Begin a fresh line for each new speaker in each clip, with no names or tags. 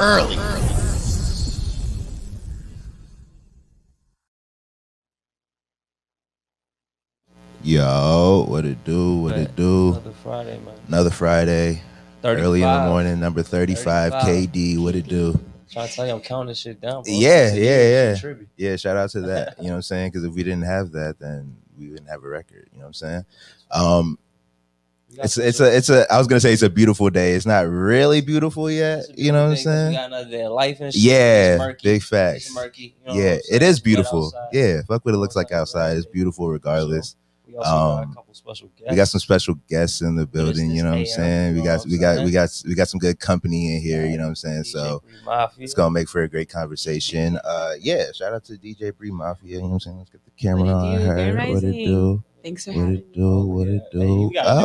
early.
Yo, what it do? What it do?
Another Friday, man.
Another Friday.
35.
Early in the morning, number 35, KD. What it do?
Trying to tell you, I'm counting this shit down, bro.
Yeah. Yeah, shout out to that. You know what I'm saying? Because if we didn't have that, then we wouldn't have a record. You know what I'm saying? I was gonna say it's a beautiful day. It's not really beautiful yet. You know what I'm saying?
We got another day of life and shit.
Yeah, big facts.
Murky, you know
yeah, it is beautiful.
Outside.
Yeah, fuck what it looks like outside. It's beautiful regardless.
We also got a couple special guests.
We got some special guests in the building. You know what I'm saying? We got some good company in here. You know what I'm saying? So it's gonna make for a great conversation. Yeah, shout out to DJ Bri Mafia. You know what I'm saying? Let's get the camera on her. What it do?
Thanks for having me.
What it do?
Yeah.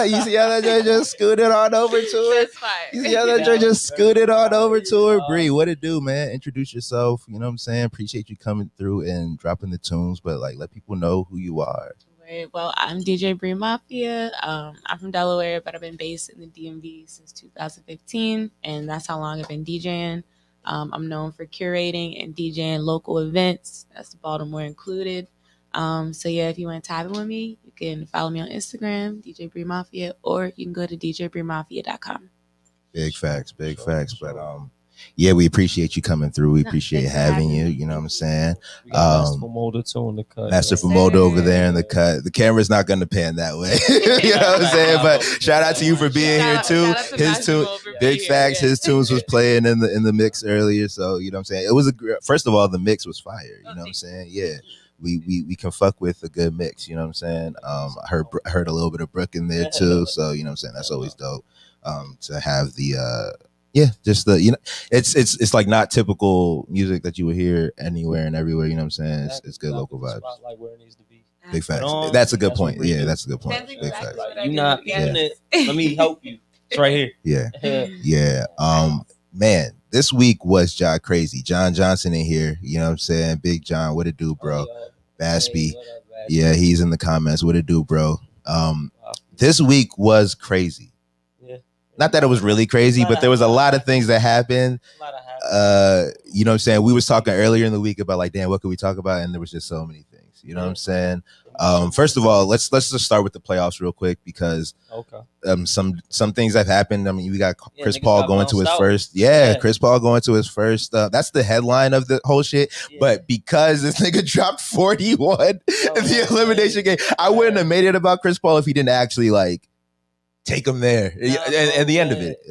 You see how that joint just scooted on over to her?
That's fire.
You see how that joint just scooted on over to her? Bri, what it do, man? Introduce yourself. You know what I'm saying? Appreciate you coming through and dropping the tunes, but like let people know who you are.
Right. Well, I'm DJ Bri Mafia. I'm from Delaware, but I've been based in the DMV since 2015, and that's how long I've been DJing. I'm known for curating and DJing local events. That's Baltimore included. So yeah, if you want to tap in with me, you can follow me on Instagram, DJ Bri Mafia, or you can go to djbrimafia.com.
Big facts. But yeah, we appreciate you coming through. We appreciate having you. You know what I'm saying?
We got Master Fumodo too in the cut.
Master Fumodo over there in the cut. The camera's not going to pan that way. You know what I'm saying? But shout out to you for being here too. His tune, big facts. His tunes was playing in the mix earlier. So you know what I'm saying? It was first of all, the mix was fire. You know what I'm saying? Yeah. We can fuck with a good mix. You know what I'm saying? I heard a little bit of Brooke in there too. So you know what I'm saying? That's always dope. To have the just the it's like not typical music that you would hear anywhere and everywhere. You know what I'm saying? It's good local vibes.
Like where it needs to be.
Big facts. That's a good point. Yeah, that's a good point. Big facts.
Like, you not getting it. Let me help you. It's right here.
Yeah. Man, this week was John crazy. John Johnson in here. You know what I'm saying? Big John, what it do, bro? Baspy. Yeah, he's in the comments. What it do, bro? This week was crazy. Not that it was really crazy, but there was a lot of things that happened. You know what I'm saying? We was talking earlier in the week about like, damn, what could we talk about? And there was just so many things. You know what I'm saying? First of all, let's just start with the playoffs real quick because some things have happened. I mean, we got Chris Paul going to his first. Yeah, Chris Paul going to his first. That's the headline of the whole shit. Yeah. But because this nigga dropped 41 in the elimination game, I wouldn't have made it about Chris Paul if he didn't actually like take him there at the end of it.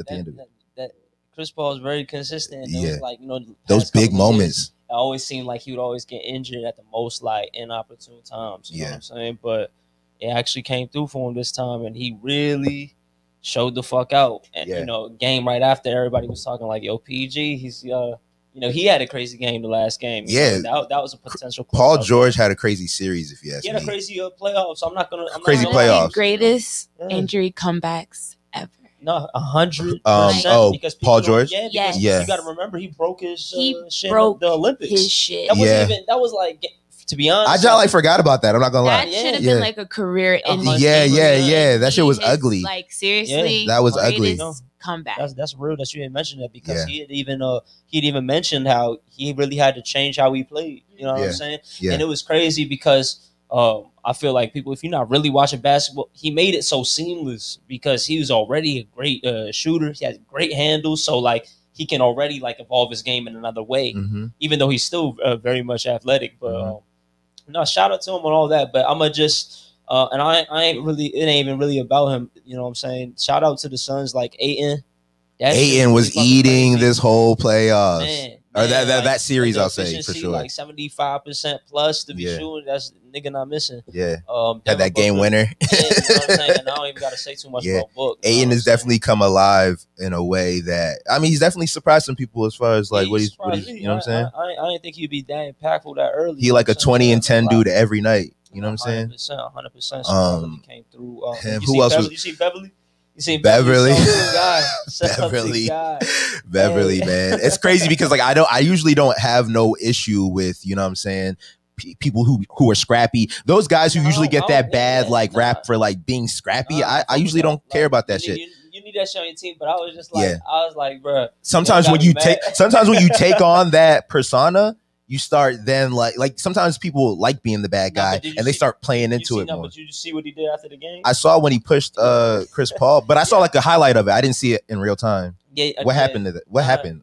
That Chris Paul is very consistent. Yeah, like
those big moments.
It always seemed like he would always get injured at the most like inopportune times. You know what I'm saying? But it actually came through for him this time, and he really showed the fuck out. And game right after, everybody was talking like, "Yo, PG, he's he had a crazy game the last game." That was a potential.
Paul George had a crazy series, if you ask me.
He had a crazy playoffs. So I'm not gonna
playoffs.
Greatest injury comebacks ever.
No, 100%.
Because Paul George.
Yeah. You got to remember he broke his shit
broke
at the Olympics.
His shit.
That was like, to be honest,
I just like forgot about that. I'm not gonna lie.
That should have been like a career ending.
Yeah. That shit was ugly.
Like seriously,
that was ugly.
Comeback.
That's real that you didn't mention that because he'd even mentioned how he really had to change how he played. You know what I'm saying? Yeah. And it was crazy because I feel like people, if you're not really watching basketball, he made it so seamless because he was already a great shooter. He had great handles, so like he can already like evolve his game in another way, even though he's still very much athletic. But no, shout out to him on all that. But I'm gonna just and I ain't really, it ain't even really about him. You know what I'm saying? Shout out to the Suns like Ayton.
Ayton was eating this whole playoffs.
Man,
or that series, I'll say for sure.
Like 75% plus to be shooting. That's nigga not missing.
Yeah. Had that game winner.
You know what I'm saying? And I don't even gotta say too much about Book.
Ayton has definitely come alive in a way that he's definitely surprised some people as far as like what he's you know what I'm saying?
I didn't think he'd be that impactful that early.
He like a 20 and 10 dude every night. You know what I'm saying?
100%. So he came through.
Who else was?
You see Beverly? You see
Beverly?
Guy.
Beverly, man. It's crazy because like I usually don't have no issue with, you know what I'm saying, people who are scrappy. Those guys who usually get that bad like rap for like being scrappy. I usually don't care about that shit.
You need that shit on your team, but I was just like, I was like, bro.
Sometimes when you take on that persona, you start then like sometimes people like being the bad guy and they start playing into it more.
But you see what he did after the game?
I saw when he pushed Chris Paul, but I saw like a highlight of it. I didn't see it in real time. Yeah. What happened to that? What happened?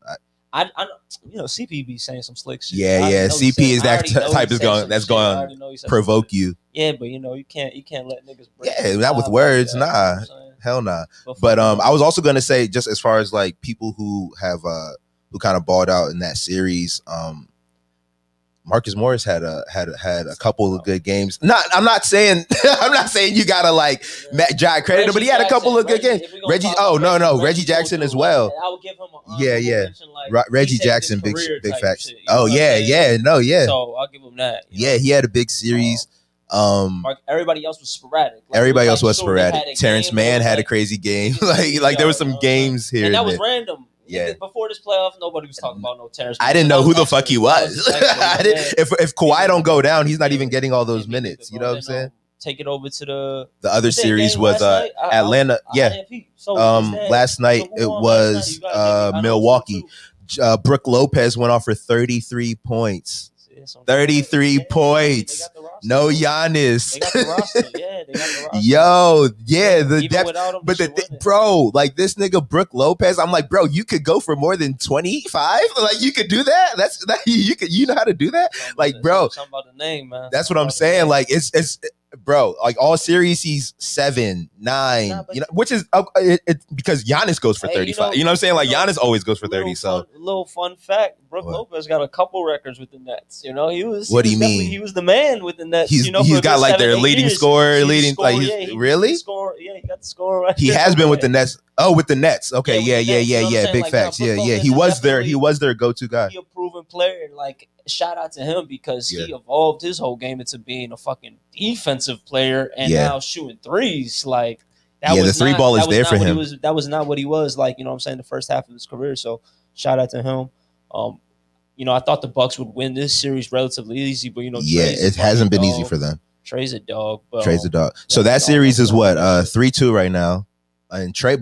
I CP be saying some slick shit.
Yeah. CP is that type that's going to provoke you.
Yeah, but you can't let niggas break.
Yeah, not with words, nah. Hell nah. But I was also gonna say, just as far as like people who have who kind of balled out in that series, Marcus Morris had a couple of good games. I'm not saying you gotta like Jai credit him, but he had a couple of good games. Reggie Jackson as well.
I would give him
Reggie Jackson, big facts.
Shit,
So
I'll give him that.
He had a big series.
Everybody else was sporadic.
Terrence Mann had a crazy game. like there was some games here,
and that was random. Yeah. Before this playoff, nobody was talking about no Terrence.
I didn't know who the fuck he was. If Kawhi don't go down, he's not even getting all those minutes. You know what I'm saying?
Take it over to the
other series was Atlanta. Last night it was Milwaukee. Brook Lopez went off for 33 points. 33 points. No Giannis.
They got the roster. Yeah, they got the roster.
Yo, yeah, the depth. But bro, like this nigga Brook Lopez, I'm like, bro, you could go for more than 25. Like you could do that. You know how to do that. Like, bro,
something about the name, man.
That's what I'm saying. Like it's bro, like all series he's 7, 9, which is because Giannis goes for 35. You know what I'm saying? Like Giannis always goes for 30.
Little fun fact: Brook Lopez got a couple records with the Nets. He was.
What do you mean?
He was the man with the Nets.
He's got like their leading scorer,
really.
Really?
He got the score.
He has been with the Nets. Oh, with the Nets. Okay, yeah. Big facts. He was their go-to guy.
He a proven player. Like, shout out to him because he evolved his whole game into being a fucking defensive player and now shooting threes. Like that was
the three ball is there for him.
That was not what he was like. You know what I'm saying? The first half of his career. So shout out to him. I thought the Bucks would win this series relatively easy, but
it hasn't been easy for them.
Trey's a dog.
Trey's a dog. So that series is what 3-2 right now. And Trey,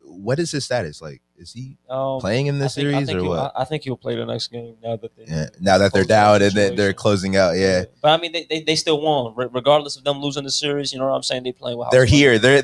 what is his status? Like, is he playing in this series or what?
I think he'll play the next game now
that they're down and they're closing out. Yeah,
but I mean, they still won regardless of them losing the series. You know what I'm saying? They playing with.
They're here. They're in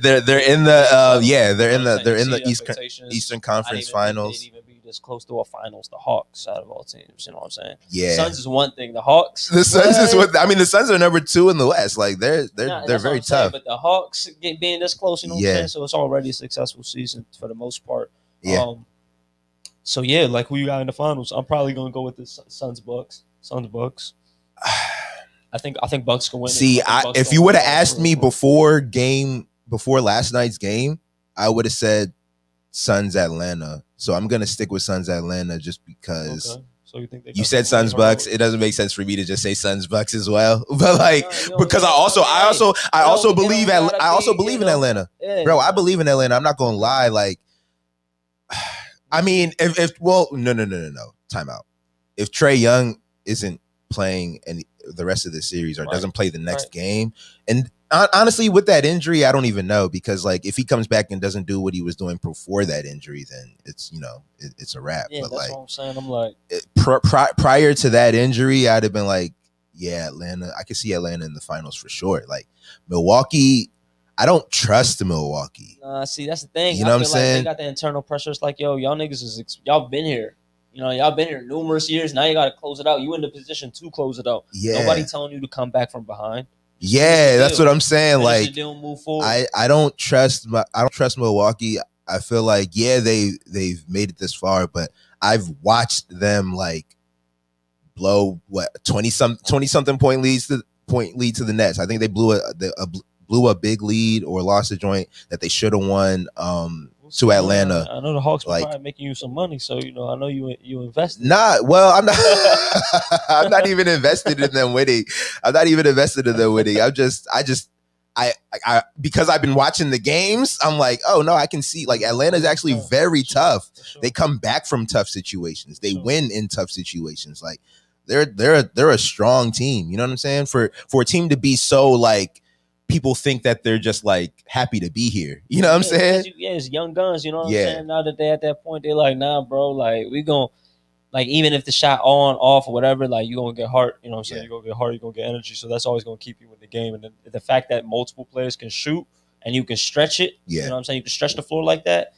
the they're in the Eastern Conference Finals.
As close to a finals, the Hawks out of all teams. You know what I'm saying?
Yeah.
Suns is one thing. The Hawks.
The Suns is what I mean. The Suns are number 2 in the West. Like they're very tough.
But the Hawks being this close, you know what I'm saying? So it's already a successful season for the most part.
Yeah.
So yeah, like who you got in the finals? I'm probably gonna go with the Suns Bucks. I think Bucks can win.
See, if you would have asked me before last night's game, I would have said Suns Atlanta. So I'm gonna stick with Suns Atlanta just because. Okay. So you said Suns Bucks. It doesn't make sense for me to just say Suns Bucks as well. But like because I also believe in Atlanta. Yeah. Bro, I believe in Atlanta. I'm not gonna lie. Like, I mean, no. Time out. If Trae Young isn't playing the rest of the series or doesn't play the next game, and honestly, with that injury, I don't even know because like if he comes back and doesn't do what he was doing before that injury, then it's it's a wrap.
Yeah,
but
that's
like,
what I'm saying. I'm like
prior to that injury, I'd have been like, yeah, Atlanta. I could see Atlanta in the finals for sure. Like Milwaukee, I don't trust Milwaukee.
See, that's the thing.
You know what I'm saying?
They got the internal pressure. It's like, yo, y'all niggas y'all been here. Y'all been here numerous years. Now you got to close it out. You in the position to close it out.
Yeah.
Nobody telling you to come back from behind.
Yeah, that's what I'm saying. Like,
move forward.
I don't trust Milwaukee. I feel like they've made it this far, but I've watched them like blow 20-something point lead to the Nets. I think they blew a big lead or lost a joint that they should have won to Atlanta.
I know the Hawks were probably making you some money, so I know you invested.
I'm not. I'm not even invested in them winning. I'm just because I've been watching the games. I'm like, oh no, I can see like Atlanta's actually very tough. Sure. They come back from tough situations. They win in tough situations. Like they're a strong team. You know what I'm saying? For a team to be so like people think that they're just like happy to be here. You know what I'm saying?
It's young guns. You know what I'm saying? Now that they at that point, they're like, nah, bro. Like we gonna like even if the shot on, off, or whatever, like you gonna get heart. You know what I'm saying? You're gonna get heart. You're gonna get energy. So that's always gonna keep you in the game. And the fact that multiple players can shoot and you can stretch it. You know what I'm saying? You can stretch the floor like that.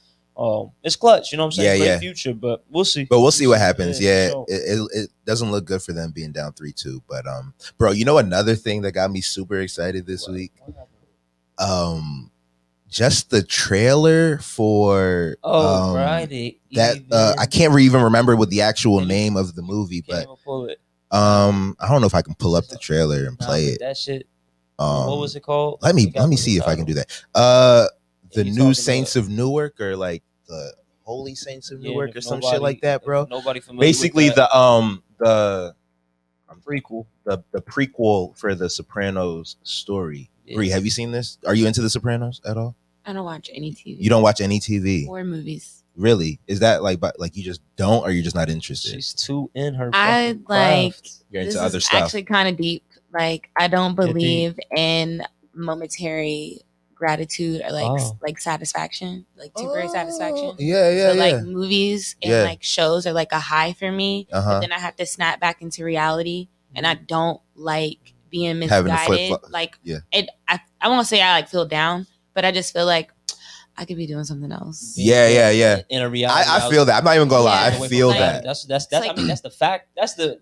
It's clutch, you know what I'm saying? Great future, but we'll see.
But we'll see what happens. It doesn't look good for them being down 3-2. But bro, you know another thing that got me super excited this week? Just the trailer for that I can't even remember what the actual name of the movie, but I don't know if I can pull up the trailer and play it.
That shit. What was it called?
Let me see if I can do that. The New Saints of Newark, or like the Holy Saints of Newark, or some shit like that, bro.
Nobody familiar
basically
with that.
the
prequel,
the prequel for the Sopranos story. Bri, have you seen this? Are you into the Sopranos at all?
I don't watch any TV.
You don't watch any TV
or movies?
Really? Is that like you just don't, or you're just not interested?
She's too in her.
I like.
You're into
this
other
is
stuff.
Actually, kind of deep. Like I don't believe in momentary gratitude or like satisfaction, like temporary satisfaction. So like movies and like shows are like a high for me, but then I have to snap back into reality, and I don't like being misguided. Like I won't say I like feel down, but I just feel like I could be doing something else.
Yeah.
In a reality,
I feel that. I'm not even gonna lie. I feel that.
That's like, I mean, that's the fact. That's the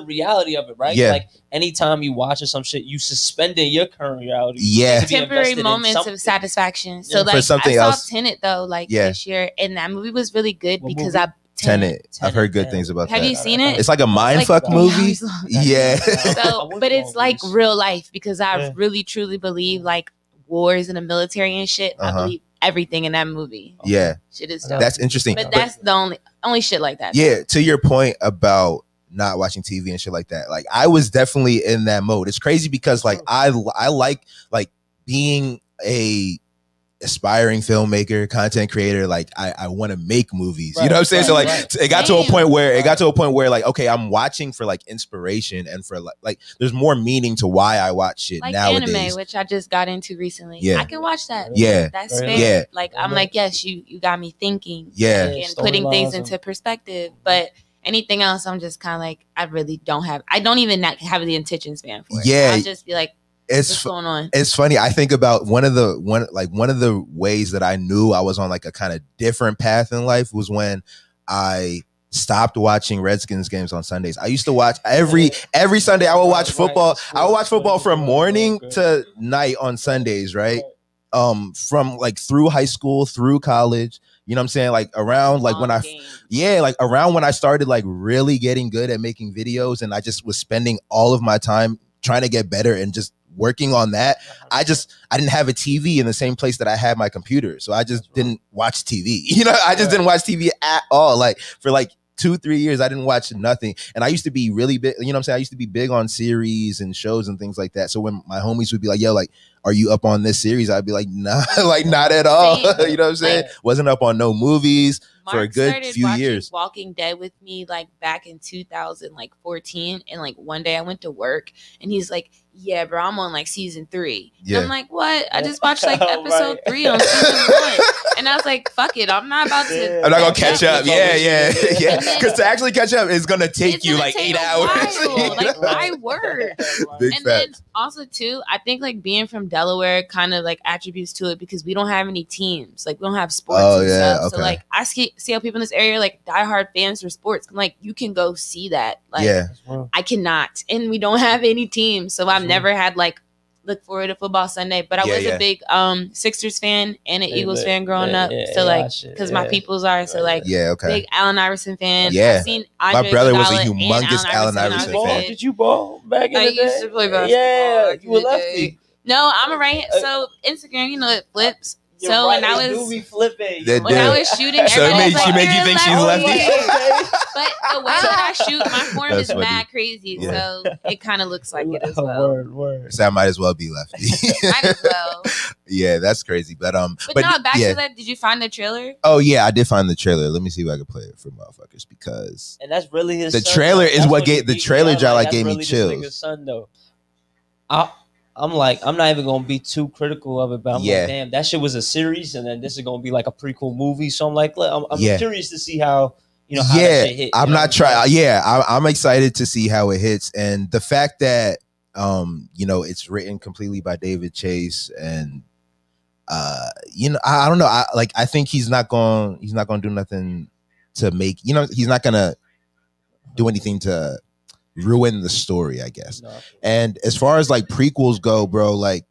reality of it, right?
Yeah.
Like anytime you watch some shit, you suspended your current reality.
Yeah.
Temporary moments of satisfaction. So like I saw Tenet though, like this year, and that movie was really good because
Tenet. I've heard good things about that.
Have you seen it?
It's like a mindfuck movie. Yeah.
So, but it's like real life because I really truly believe like wars in the military and shit. I believe everything in that movie.
Yeah.
Shit is dope.
That's interesting.
But that's the only shit like that.
Yeah. To your point about not watching TV and shit like that. Like I was definitely in that mode. It's crazy because like I like being a aspiring filmmaker, content creator. Like I want to make movies. You know what I'm saying? So like it got to a point where like, okay, I'm watching for like inspiration and for like there's more meaning to why I watch shit
like
nowadays.
Anime, which I just got into recently.
Yeah.
I can watch that.
Yeah.
That's fair.
Yeah.
Like I'm like, yes, you got me thinking.
Yeah.
And putting things into perspective. But anything else, I'm just kind of like, I don't even have the attention span for it.
Yeah.
I'll just be like, what's going on?
It's funny. I think about one of the ways that I knew I was on like a kind of different path in life was when I stopped watching Redskins games on Sundays. I used to watch every Sunday. I would watch football. I would watch football from morning to night on Sundays, right? From like through high school, through college. You know what I'm saying? Like around like when around when I started like really getting good at making videos, and I just was spending all of my time trying to get better and just working on that. I didn't have a TV in the same place that I had my computer. So I just didn't watch TV. You know, I just didn't watch TV at all. Like for like 2-3 years, I didn't watch nothing. And I used to be really big, you know what I'm saying? I used to be big on series and shows and things like that. So when my homies would be like, yo, like, are you up on this series? I'd be like, nah, like not at all. You know what I'm saying? Wasn't up on no movies for a good few years.
Walking Dead with me like back in 2014, and like one day I went to work and he's like, yeah, bro, I'm on like season 3. Yeah. I'm like, what? I just watched like episode 3 on season 1. And I was like, fuck it, I'm not about to.
I'm not gonna catch up. Yeah. Because to actually catch up is gonna take you like 8 hours.
Like I work.
Big
and
facts.
Then also too, I think like being from Delaware kind of like attributes to it because we don't have any teams. Like we don't have sports and stuff. Okay. So like I see how people in this area like diehard fans for sports. I'm like, you can go see that. Like I cannot. And we don't have any teams. So I've never had like look forward to football Sunday. But I was a big Sixers fan and an Eagles fan growing up. So like because my peoples are like big Allen Iverson fan.
Yeah.
My
brother was a humongous Allen Iverson fan.
Did you ball back in the day?
I used to play basketball.
Yeah, you were lefty.
No, I'm a right. So Instagram, you know, it flips. So when I was
flipping,
when I was shooting,
so she made you think she's lefty.
But the way that I shoot, my form is mad crazy, so it kind of looks like it as well.
Word.
So I might as well be lefty.
Might as well.
Yeah, that's crazy. But
no, back to that. Did you find the trailer?
Oh yeah, I did find the trailer. Let me see if I can play it for motherfuckers because
and that's really his.
The trailer is what gave the trailer job. Like gave me chills.
Son, though. I'm not even gonna be too critical of it, but I'm like, damn, that shit was a series, and then this is gonna be like a prequel movie. So I'm like, I'm curious to see how how that shit hit.
I'm not trying. I'm excited to see how it hits, and the fact that it's written completely by David Chase, and I don't know. I think he's not going to do nothing to make he's not gonna do anything to ruin the story, I guess. No. And as far as like prequels go, bro, like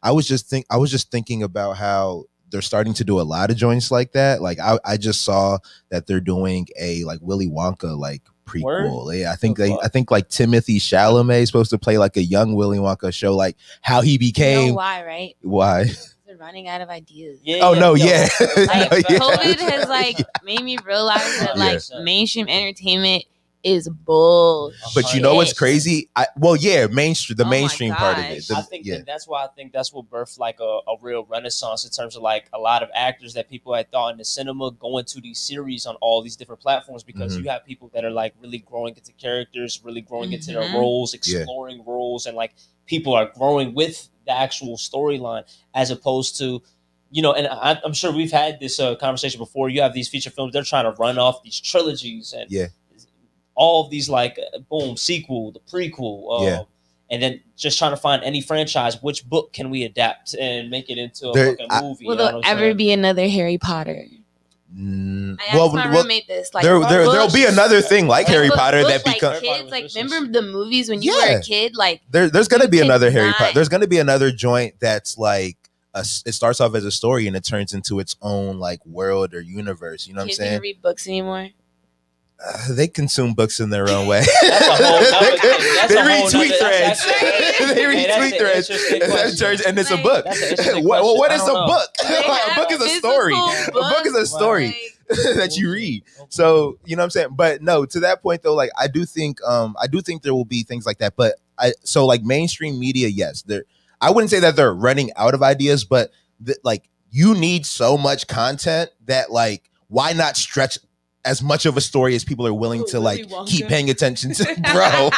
I was just thinking about how they're starting to do a lot of joints like that. Like I just saw that they're doing a like Willy Wonka like prequel. Yeah, I think like Timothy Chalamet is supposed to play like a young Willy Wonka, show like how he became.
You know why, right?
Why?
They're running out of ideas.
Like
COVID has like made me realize that like mainstream entertainment is bull.
But you know what's crazy? The mainstream part of it.
I think that's what birthed like a real renaissance in terms of like a lot of actors that people had thought in the cinema going to these series on all these different platforms, because you have people that are like really growing into characters, really growing into their roles, exploring roles, and like people are growing with the actual storyline, as opposed to and I'm sure we've had this conversation before. You have these feature films, they're trying to run off these trilogies and all of these like sequel, the prequel, and then just trying to find any franchise, which book can we adapt and make it into a fucking movie.
Will there ever be another Harry Potter? I asked my roommate this. Like,
there'll be another thing like Harry Potter that becomes
kids. Like, remember the movies when you were a kid? Like,
there's gonna be another Harry Potter. There's gonna be another joint that's like it starts off as a story and it turns into its own like world or universe. You know what I'm saying?
Kids don't read books anymore.
They consume books in their own way.
They
read tweet threads. They read tweet threads. And it's a book. What is a book? A book is a story. A book is a story that you read. So you know what I'm saying. But no, to that point though, like I do think there will be things like that. But like mainstream media, yes, I wouldn't say that they're running out of ideas, but like you need so much content that like why not stretch as much of a story as people are willing to like keep paying attention to, bro.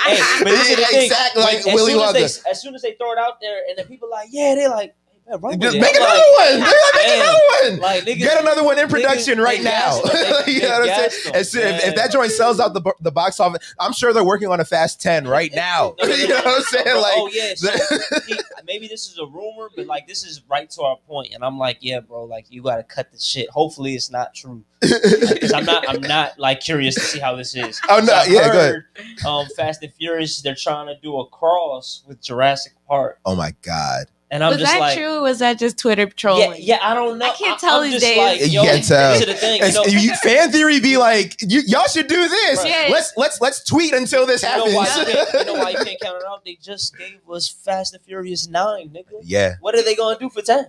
Exactly, like Willy Wonka. As soon as they throw it out there, and then people are like, they're like,
just make another one. Make another one. Like, get another one in production right now. You know what I'm saying? If that joint sells out the box office, I'm sure they're working on a Fast 10 right now. You know what I'm saying? Like,
so maybe this is a rumor, but like this is right to our point. And I'm like, yeah, bro, like you got to cut the shit. Hopefully, it's not true. Because I'm not like curious to see how this is.
Oh no, go
ahead. Fast and Furious, they're trying to do a cross with Jurassic Park.
Oh my god.
And I'm
was
just
that
like,
true? Or was that just Twitter trolling?
Yeah, I don't know.
I can't tell these days.
Like,
you can't tell.
This is the thing.
Fan theory be like, y'all should do this. Right. Let's tweet until this happens.
You know why you can't count it out? They just gave us Fast and Furious 9, nigga.
Yeah.
What are they gonna do for 10?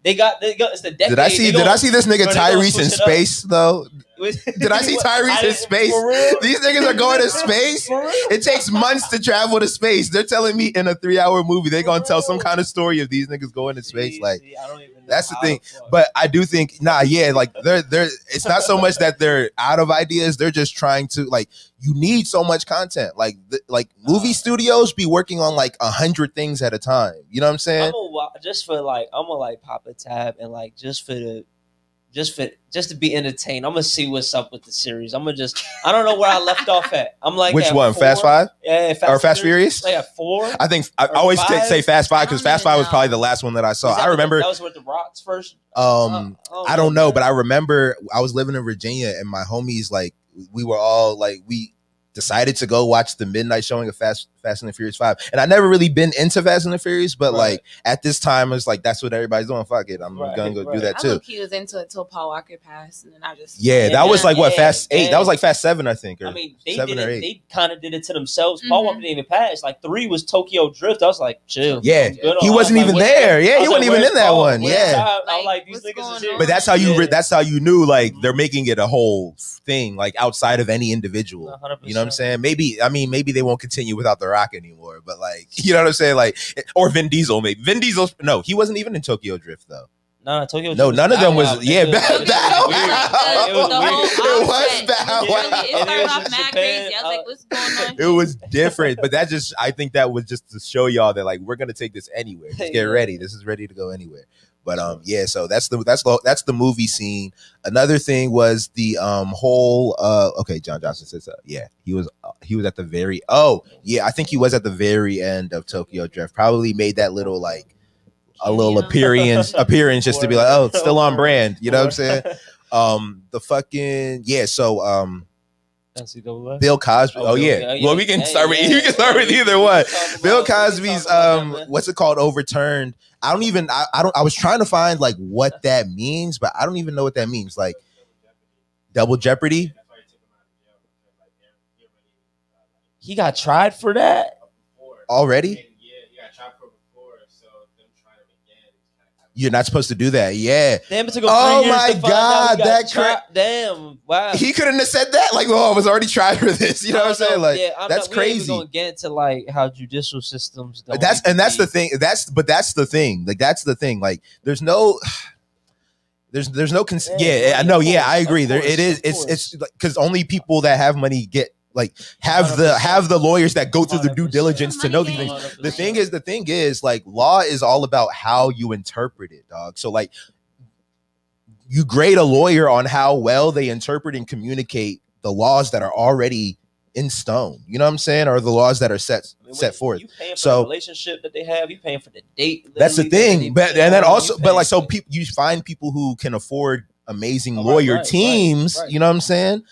They got it's the decade.
Did I see this nigga Tyrese in space though? Did I see Tyrese in space? These niggas are going to space. It takes months to travel to space. They're telling me in a 3-hour movie they're gonna tell some kind of story of these niggas going to space. Like
I don't even know
that's the thing. But I do think like they're it's not so much that they're out of ideas. They're just trying to like you need so much content. Like movie studios be working on like 100 things at a time. You know what I'm saying?
I'm gonna pop a tab and like just to be entertained. I'm gonna see what's up with the series. I don't know where I left off at. I'm like,
which one?
4?
Fast 5?
Yeah,
Fast Furious?
Like at 4?
I think I always say Fast 5 because Fast 5 was probably the last one that I saw. I remember
that was with the Rocks first.
I don't know, but I remember I was living in Virginia and my homies like we were all like we decided to go watch the midnight showing of Fast and the Furious 5. And I never really been into Fast and the Furious, but like at this time it's like that's what everybody's doing. Fuck it. I'm gonna go do that too.
He was into it till Paul Walker passed, and then I just
that was like Fast 8. That was like Fast 7, I think. Or
they
7 or 8.
They kind of did it to themselves. Paul Walker didn't even pass. Like 3 was Tokyo Drift. I was like, chill.
Yeah, he wasn't even there. Yeah, he wasn't even in that one. Yeah,
I was like, these niggas is.
But that's how you knew like they're making it a whole thing like outside of any individual.
100%.
You know what I'm saying? Maybe they won't continue without The Rock anymore, but like, you know what I'm saying? Like, or Vin Diesel, maybe. Vin Diesel, no, he wasn't even in Tokyo Drift though.
Nah, Tokyo.
No, none of them was. Bow
It was
Bow Wow.
It started off mad crazy. I was like, what's going on?
It was different, but that just, I think that was just to show y'all that like we're gonna take this anywhere. Just get ready. This is ready to go anywhere. But yeah, so that's the movie scene. Another thing was the whole okay, John Johnson says yeah, he was at the very I think he was at the very end of Tokyo Drift. Probably made that little like a little appearance just to be like, oh, it's still on brand. You know what I'm saying? The fucking so
NCAA?
Bill Cosby. Oh yeah. Well, we can start with either one. Bill Cosby's what's it called? Overturned. I was trying to find like what that means, but I don't even know what that means. Like double jeopardy.
He got tried for that
already. You're not supposed to do that. Yeah.
Damn, it took him 3 years
my God,
damn, wow.
He couldn't have said that. Like, I was already tried for this. You know what I'm saying? Like, that's crazy.
We ain't even gonna get into like how judicial systems don't.
That's the thing. That's the thing. Like, that's the thing. Like, there's no. I agree. It's because only people that have money get. Like have the lawyers that go through the due diligence to know these things. The thing is like law is all about how you interpret it, dog. So like you grade a lawyer on how well they interpret and communicate the laws that are already in stone. You know what I'm saying? Or the laws that are set forth.
You paying for the relationship that they have, you paying for the date.
That's the thing. You find people who can afford amazing lawyer teams, you know what I'm saying?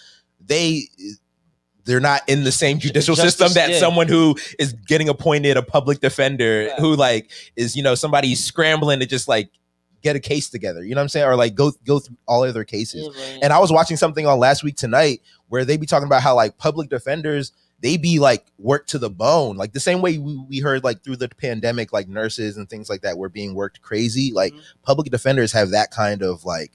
They're not in the same judicial system that someone who is getting appointed a public defender who like is, somebody scrambling to just like get a case together. You know what I'm saying? Or like go through all of their cases. Yeah, and I was watching something on Last Week Tonight where they be talking about how like public defenders, they be like worked to the bone. Like the same way we heard like through the pandemic, like nurses and things like that were being worked crazy. Like public defenders have that kind of like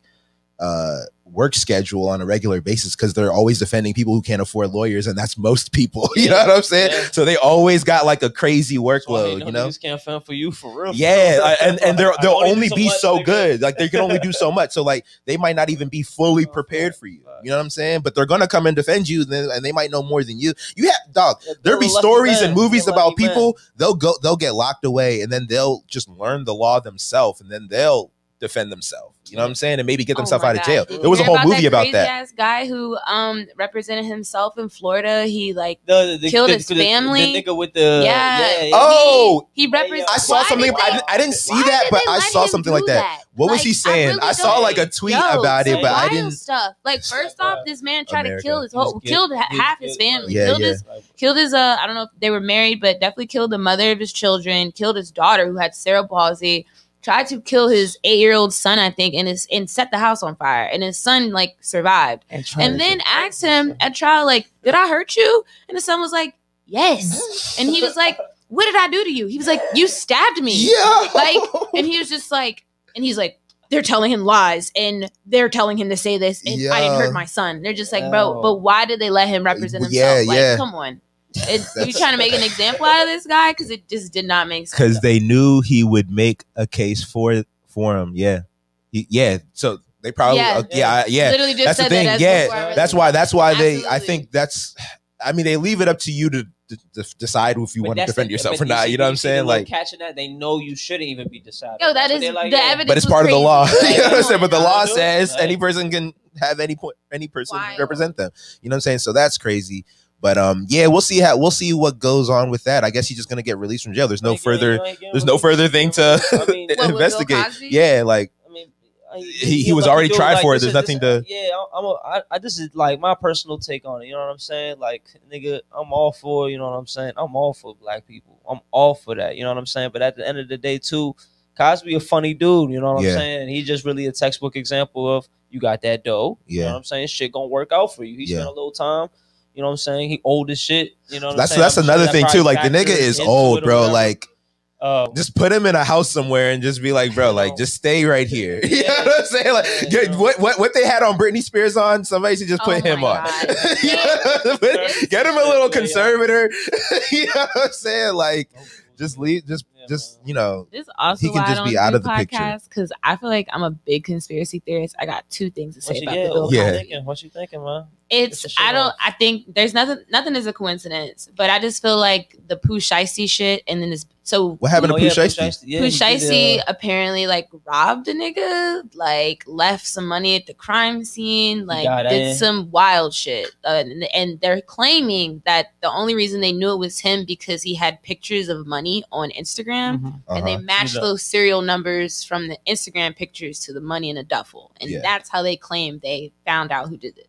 work schedule on a regular basis because they're always defending people who can't afford lawyers, and that's most people. You know what I'm saying? So they always got like a crazy workload. You know,
can't fend for you for real.
Yeah, and they'll only be so good. Like they can only do so much. So like they might not even be fully prepared for you. You know what I'm saying? But they're gonna come and defend you, and they might know more than you. You have dog. There'll be stories and movies about people. They'll get locked away, and then they'll just learn the law themselves, and then they'll defend themselves. You know what I'm saying? And maybe get themselves out of jail. There was a whole movie about that.
Ass guy who represented himself in Florida. He like killed his family.
The nigga with the
he represented.
I saw something. I didn't see that, but I saw something like that. What was he saying? I saw like a tweet about it, but I didn't.
Stuff like first off, this man tried to kill his whole, killed half his family. Killed his. I don't know if they were married, but definitely killed the mother of his children. Killed his daughter who had cerebral palsy. Tried to kill his 8-year-old son, I think, and set the house on fire. And his son like survived. And then asked him at trial, like, "Did I hurt you?" And the son was like, "Yes." And he was like, "What did I do to you?" He was like, "You stabbed me."
Yeah.
Like, and he was just like, and he's like, they're telling him lies and they're telling him to say this. And I didn't hurt my son. They're just like, bro, but why did they let him represent himself? Like, come on. You trying to make an example out of this guy? Because it just did not make sense.
Because they knew he would make a case for him. Yeah. So they probably
Literally just
that's
said
the thing.
That
that's why they. I think that's. I mean, they leave it up to you to decide if you want to defend yourself or not. You know what I'm saying? Like
catching that, they know you shouldn't even be decided.
Yo, that is the evidence.
But it's part of the law. You know what I'm saying? But the law says any person can have any person represent them. You know what I'm saying? So that's crazy. But we'll see what goes on with that. I guess he's just gonna get released from jail. There's no further thing to investigate. Yeah, like he was already tried for it. There's nothing to.
Yeah, this is like my personal take on it. You know what I'm saying? Like, nigga, I'm all for. You know what I'm saying? I'm all for black people. I'm all for that. You know what I'm saying? But at the end of the day, too, Cosby a funny dude. You know what I'm saying? And he's just really a textbook example of you got that dough. You know what I'm saying? Shit gonna work out for you. He spent a little time. You know what I'm saying? He old as shit. You know what I'm saying?
That's another thing too. Like the nigga is old, bro. Like just put him in a house somewhere and just be like, bro, like just stay right here. You know what I'm saying? Like what they had on Britney Spears on, somebody should just put him on. Get him a little conservator. You know what I'm saying? Like just just you know,
this also
he can
why
just
I
be
don't
out
do
of the picture.
because I feel like I'm a big conspiracy theorist. I got two things to say about the Bill
Cosby. What you thinking, man?
I think there's nothing is a coincidence, but I just feel like the Pooh Shiesty shit, and then
what happened to Pooh Shiesty?
Pooh Shiesty apparently like robbed a nigga, like left some money at the crime scene, like did some wild shit, and they're claiming that the only reason they knew it was him because he had pictures of money on Instagram, and they matched those serial numbers from the Instagram pictures to the money in a duffel, and that's how they claim they found out who did this.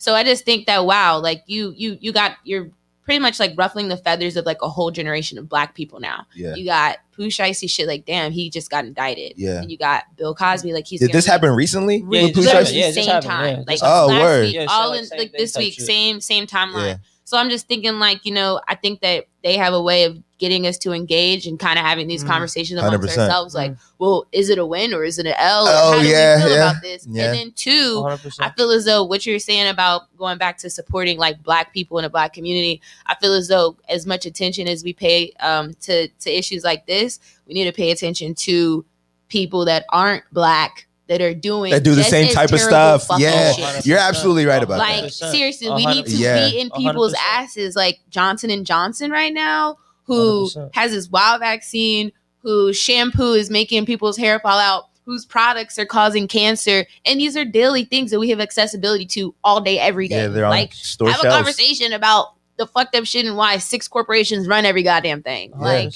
So I just think that wow, like you're pretty much like ruffling the feathers of like a whole generation of black people now. Yeah. You got Pooh Shiesty shit, like damn, he just got indicted. Yeah. And you got Bill Cosby, like he's.
Did this happen recently?
With Pooh Shiesty? Same time. Like last
word.
week, all in like this week, same timeline. Yeah. So I'm just thinking like, you know, I think that they have a way of getting us to engage and kind of having these conversations amongst 100%. Ourselves. Like, well, is it a win or is it an L? How do we feel about this? Yeah. And then two, 100%. I feel as though what you're saying about going back to supporting like black people in a black community, I feel as though as much attention as we pay to issues like this, we need to pay attention to people that aren't black that are doing
that do the same type of stuff. Yeah, shit. You're absolutely right about
that. Like seriously, we need to be in people's 100%. Asses. Like Johnson & Johnson right now, who 100%. Has this wild vaccine, whose shampoo is making people's hair fall out, whose products are causing cancer, and these are daily things that we have accessibility to all day, every day.
Yeah, they're
like
on store
have
shelves.
A conversation about the fucked up shit and why 6 corporations run every goddamn thing. Like,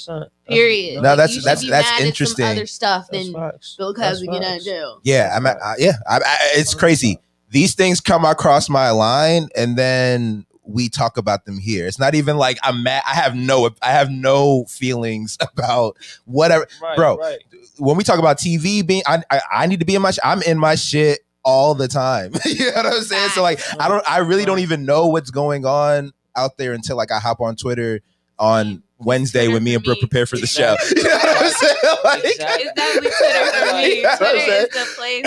period.
No,
like,
that's interesting.
Other stuff than Bill Cosby get out of jail.
Yeah, it's crazy. These things come across my line, and then we talk about them here. It's not even like I'm mad. I have no feelings about whatever, bro. Right. When we talk about TV being, I need to be in my. I'm in my shit all the time. You know what I'm saying? So like, I really don't even know what's going on out there until like I hop on Twitter on Wednesday when me and Brooke prepare for the show. You know what I'm saying? Like,
exactly. It's Twitter for me. Twitter is the place.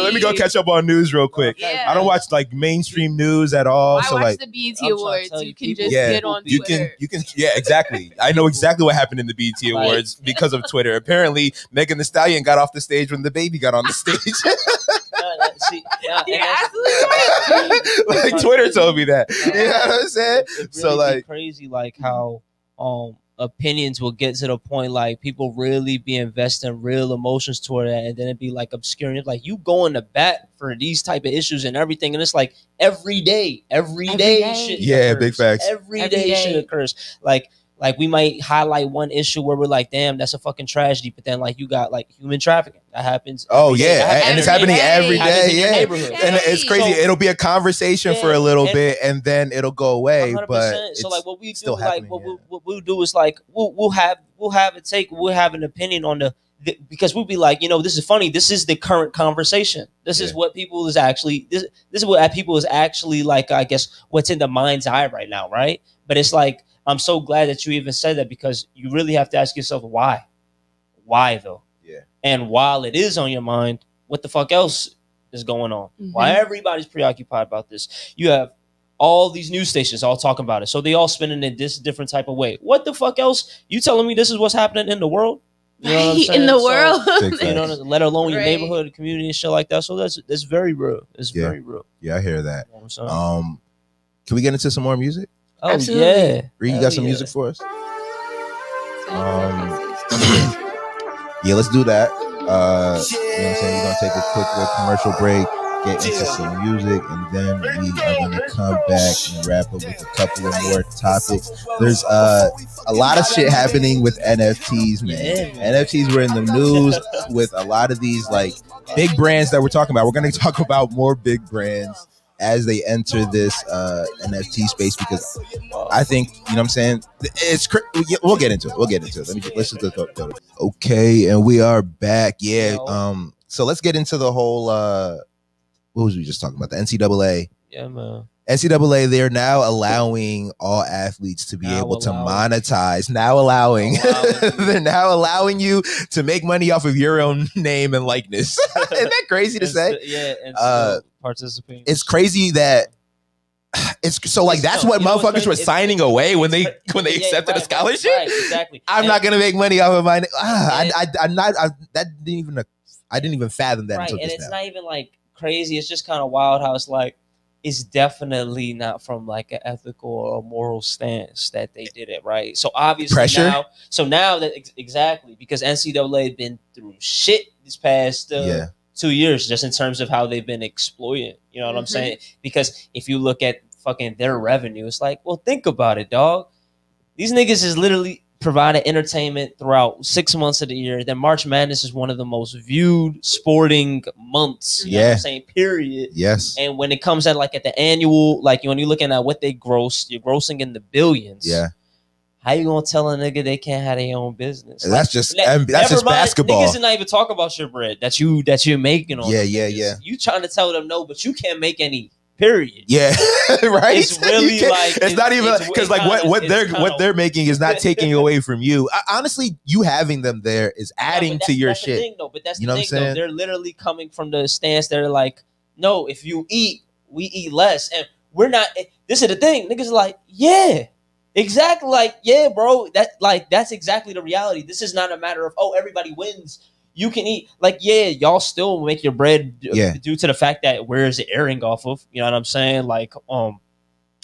Let me go catch up on news real quick. Yeah. I don't watch like mainstream news at all.
I watch the BET Awards. You can just get on Twitter.
You can. Yeah, exactly. I know exactly what happened in the BET Awards because of Twitter. Apparently, Megan Thee Stallion got off the stage when the baby got on the stage. Like Twitter told me that. You know what I'm saying?
It's really so like crazy, like how opinions will get to the point like people really be investing real emotions toward that, and then it'd be like obscuring. It's like you going to bat for these type of issues and everything, and it's like every day shit.
Yeah, occurs. Big facts.
Every day shit occurs. Like we might highlight one issue where we're like, damn, that's a fucking tragedy. But then like you got like human trafficking that happens.
Oh yeah, and it's happening every day. Yeah, and it's crazy. So, it'll be a conversation for a little bit, and then it'll go away. 100%. But so like what we do, like what we'll do is like we'll have an opinion on because we'll be like, you know, this is funny. This is the current conversation. This is what people is actually this is what people is actually like. I guess what's in the mind's eye right now, right? But it's like. I'm so glad that you even said that because you really have to ask yourself why. Why though? Yeah. And while it is on your mind, what the fuck else is going on? Mm-hmm. Why everybody's preoccupied about this? You have all these news stations all talking about it. So they all spinning in this different type of way. What the fuck else? You telling me this is what's happening in the world? You know what I'm saying?
In the world.
You know, let alone your neighborhood, community and shit like that. So that's very real. It's very real.
Yeah, I hear that. You know can we get into some more music?
Oh, absolutely. Yeah.
Ree, you got some music for us? Yeah, let's do that. You know what I'm saying? We're going to take a quick little commercial break, get into some music, and then we are going to come back and wrap up with a couple of more topics. There's a lot of shit happening with NFTs, man. NFTs were in the news with a lot of these like big brands that we're talking about. We're going to talk about more big brands as they enter this NFT space because I think, you know what I'm saying, we'll get into it. Let's just go. Okay, and we are back. Yeah. So let's get into the whole what was we just talking about? The NCAA.
Yeah, man.
NCAA, they're now allowing all athletes to be able to monetize. They're now allowing you to make money off of your own name and likeness. Isn't that crazy to say?
Yeah, and participating.
It's crazy that It's so like that's what motherfuckers were signing away when they accepted a scholarship.
Right, exactly.
I'm not gonna make money off of my. I didn't even fathom that.
Right,
until
and
just
it's
now.
not even like crazy. It's just kind of wild how it's like it's definitely not from like an ethical or moral stance that they did it, right? So obviously
pressure.
Now that exactly because NCAA had been through shit this past 2 years just in terms of how they've been exploited. You know what I'm saying? Because if you look at fucking their revenue, it's like, well, think about it, dog. These niggas is literally providing entertainment throughout 6 months of the year. Then March Madness is one of the most viewed sporting months. You know what I'm saying? Period.
Yes.
And when it comes at like at the annual, like when you're looking at what they gross, you're grossing in the billions.
Yeah.
How you gonna tell a nigga they can't have their own business?
That's just basketball.
Niggas did not even talk about your bread that you're making on.
Yeah.
You trying to tell them no, but you can't make any. Period.
Yeah, right.
It's really like
it's not even because like what they're making is not taking away from you. Honestly, you having them there is adding to your shit.
Thing, though, but that's the thing, though. They're literally coming from the stance. They're like, no, if you eat, we eat less, and we're not. This is the thing. Niggas are like, yeah, exactly. Like, yeah, bro. That's exactly the reality. This is not a matter of everybody wins. You can eat like y'all still make your bread due to the fact that where is it airing off of? You know what I'm saying? Like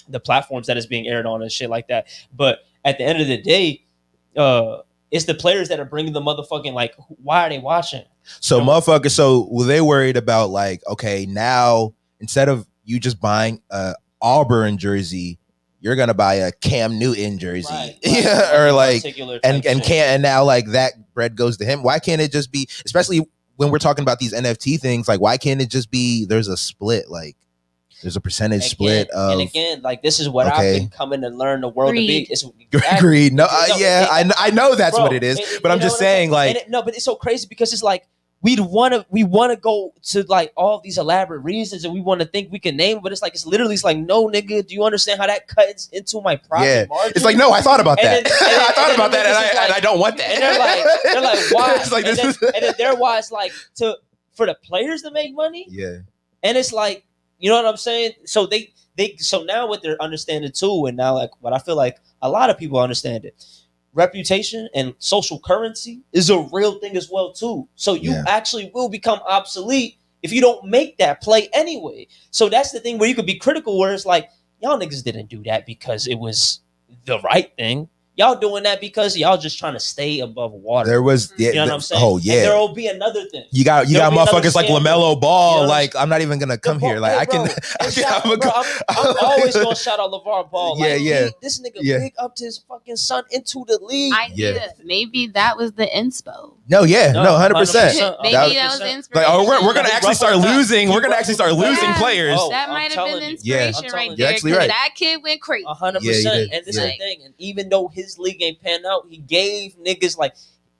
the platforms that it's being aired on and shit like that. But at the end of the day, it's the players that are bringing the motherfucking like. Why are they watching?
So motherfuckers. So were they worried about like okay now instead of you just buying a Auburn jersey, you're gonna buy a Cam Newton jersey, or like and now like that bread goes to him. Why can't it just be, especially when we're talking about these NFT things, like why can't it just be there's a split, like there's a percentage split of,
and again, like this is what I've been coming to learn the world to be. It's
greed. No, I know that's what it is, but I'm just saying like
no, but it's so crazy because it's like we want to go to like all these elaborate reasons and we want to think we can name, but it's like no nigga, do you understand how that cuts into my profit margin?
It's like no, I thought about that. I thought about that, and I don't want that.
And they're like why? It's like, and then their why is like for the players to make money.
Yeah,
and it's like you know what I'm saying. So so now what they're understanding too, and now like what I feel like a lot of people understand it. Reputation and social currency is a real thing as well too. So you actually will become obsolete if you don't make that play anyway. So that's the thing where you could be critical where it's like, y'all niggas didn't do that because it was the right thing. Y'all doing that because y'all just trying to stay above water.
There was,
you know what I'm saying?
Oh yeah.
And there will be another thing.
You got motherfuckers like LaMelo Ball. You know, like I'm not even gonna come here. Like I'm
always gonna shout out LeVar Ball. Like, this nigga big up his fucking son into the league.
Maybe that was the inspo.
No, 100%.
Maybe that was the inspiration.
Like, we're gonna actually start losing. We're gonna actually start losing players.
That might have been inspiration right there.
You're actually right.
That kid went crazy.
100%. And this is the thing. And even though his league ain't pan out, he gave niggas like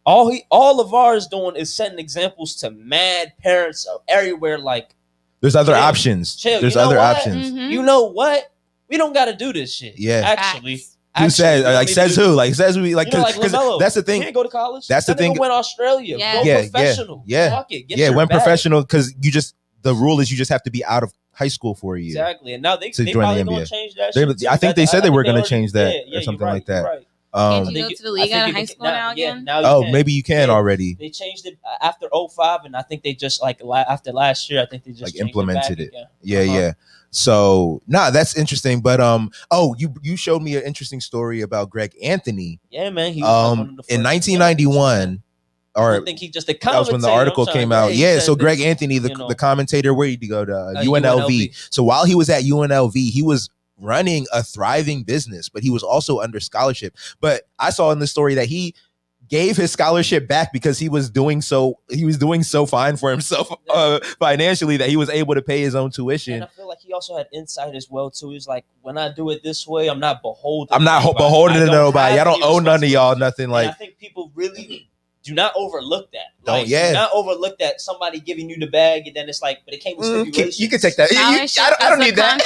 all of ours doing is setting examples to mad parents everywhere. Like
there's other options. There's other options.
Mm-hmm.
You know what? We don't got to do this shit.
Yeah,
actually.
Who says? Like says who? Like says who? Like because that's the thing.
You can't go to college.
That's the thing.
Went Australia. Go professional.
Fuck it. Went professional because the rule is you just have to be out of high school for a year.
Exactly. And now they probably going to change that shit.
I think they said they were going to change that or something like that.
Right.
Can't you go to the league out of high school now again?
Maybe you can already.
They changed it after 05, and I think they just like after last year, I think they just
like implemented it.
Again.
Yeah. So that's interesting. But you showed me an interesting story about Greg Anthony.
Yeah, man. He
was in 1991. Or I
think he just a
that was when the article came out. Yeah, so Greg Anthony, the commentator, where did he go to? UNLV. So while he was at UNLV, he was running a thriving business, but he was also under scholarship. But I saw in the story that he gave his scholarship back because he was doing so fine for himself financially that he was able to pay his own tuition.
And I feel like he also had insight as well too. He's like, when I do it this way, I'm not beholden.
I'm not beholden to nobody. I don't owe none of y'all nothing. Like
I think people really do not overlook that.
Don't,
do not overlook that somebody giving you the bag and then it's like, but it came with stipulations.
You can take that. I don't need that.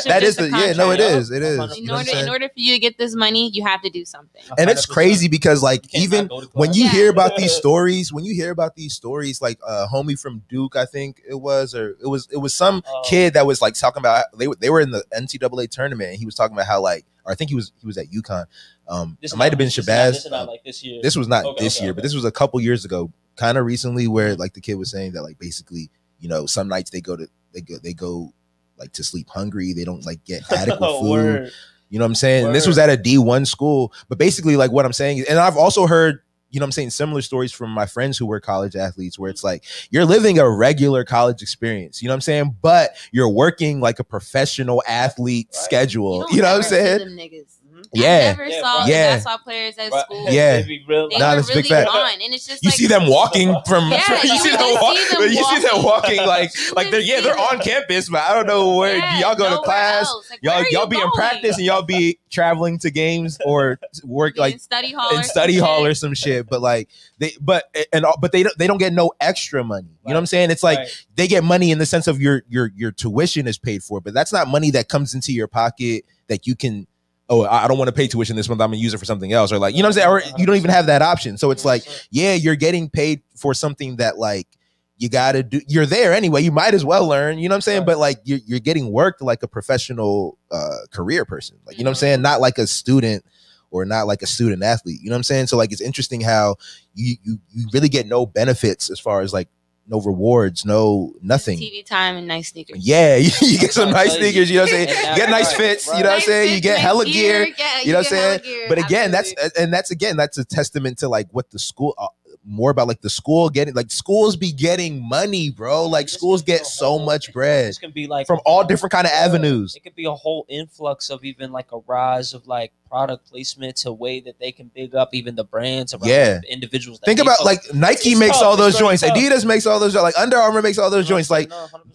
That is the no, it is. It is.
In order for you to get this money, you have to do something.
And it's crazy because like even when you hear about these stories, like homie from Duke, I think it was some kid that was like talking about they were in the NCAA tournament and he was talking about how like, or I think he was at UConn. It might have been Shabazz.
This is not like this year.
This was not this year, but this was a couple years ago, kind of recently, where like the kid was saying that like basically, you know, some nights they go like to sleep hungry. They don't like get adequate food. You know what I'm saying? And this was at a D1 school, but basically like what I'm saying is, and I've also heard, you know what I'm saying, similar stories from my friends who were college athletes where it's like you're living a regular college experience, you know what I'm saying, but you're working like a professional athlete schedule. You know what I'm saying?
I never saw basketball players at school.
Yeah,
they were really on, and it's just
you see them walking from.
You
see them walking like they're on campus, but I don't know where y'all go to class. Like, y'all be in practice and y'all be traveling to games or work like in study hall or some shit. But like they don't get no extra money. You know what I'm saying? It's like they get money in the sense of your tuition is paid for, but that's not money that comes into your pocket that you can. Oh, I don't want to pay tuition this month. I'm gonna use it for something else, or like, you know what I'm saying? Or you don't even have that option. So it's like, yeah, you're getting paid for something that like you gotta do. You're there anyway. You might as well learn. You know what I'm saying? But like you're getting worked like a professional career person. Like, you know what I'm saying? Not like a student or not like a student athlete. You know what I'm saying? So like it's interesting how you really get no benefits as far as like no rewards, no nothing.
TV time and nice sneakers.
Yeah, you get some nice sneakers, you know what I'm saying? Get nice fits, you know what I'm saying? You get hella gear, you know what I'm saying? But again, that's a testament to like what the school more about like the school getting like schools be getting money, bro. Like schools get so much bread.
This can be like
from all different kind of avenues.
It could be a whole influx of even like a rise of like product placement to a way that they can big up even the brands around the individuals.
Think about like Nike makes all those joints, Adidas makes all those, like Under Armour makes all those joints. Like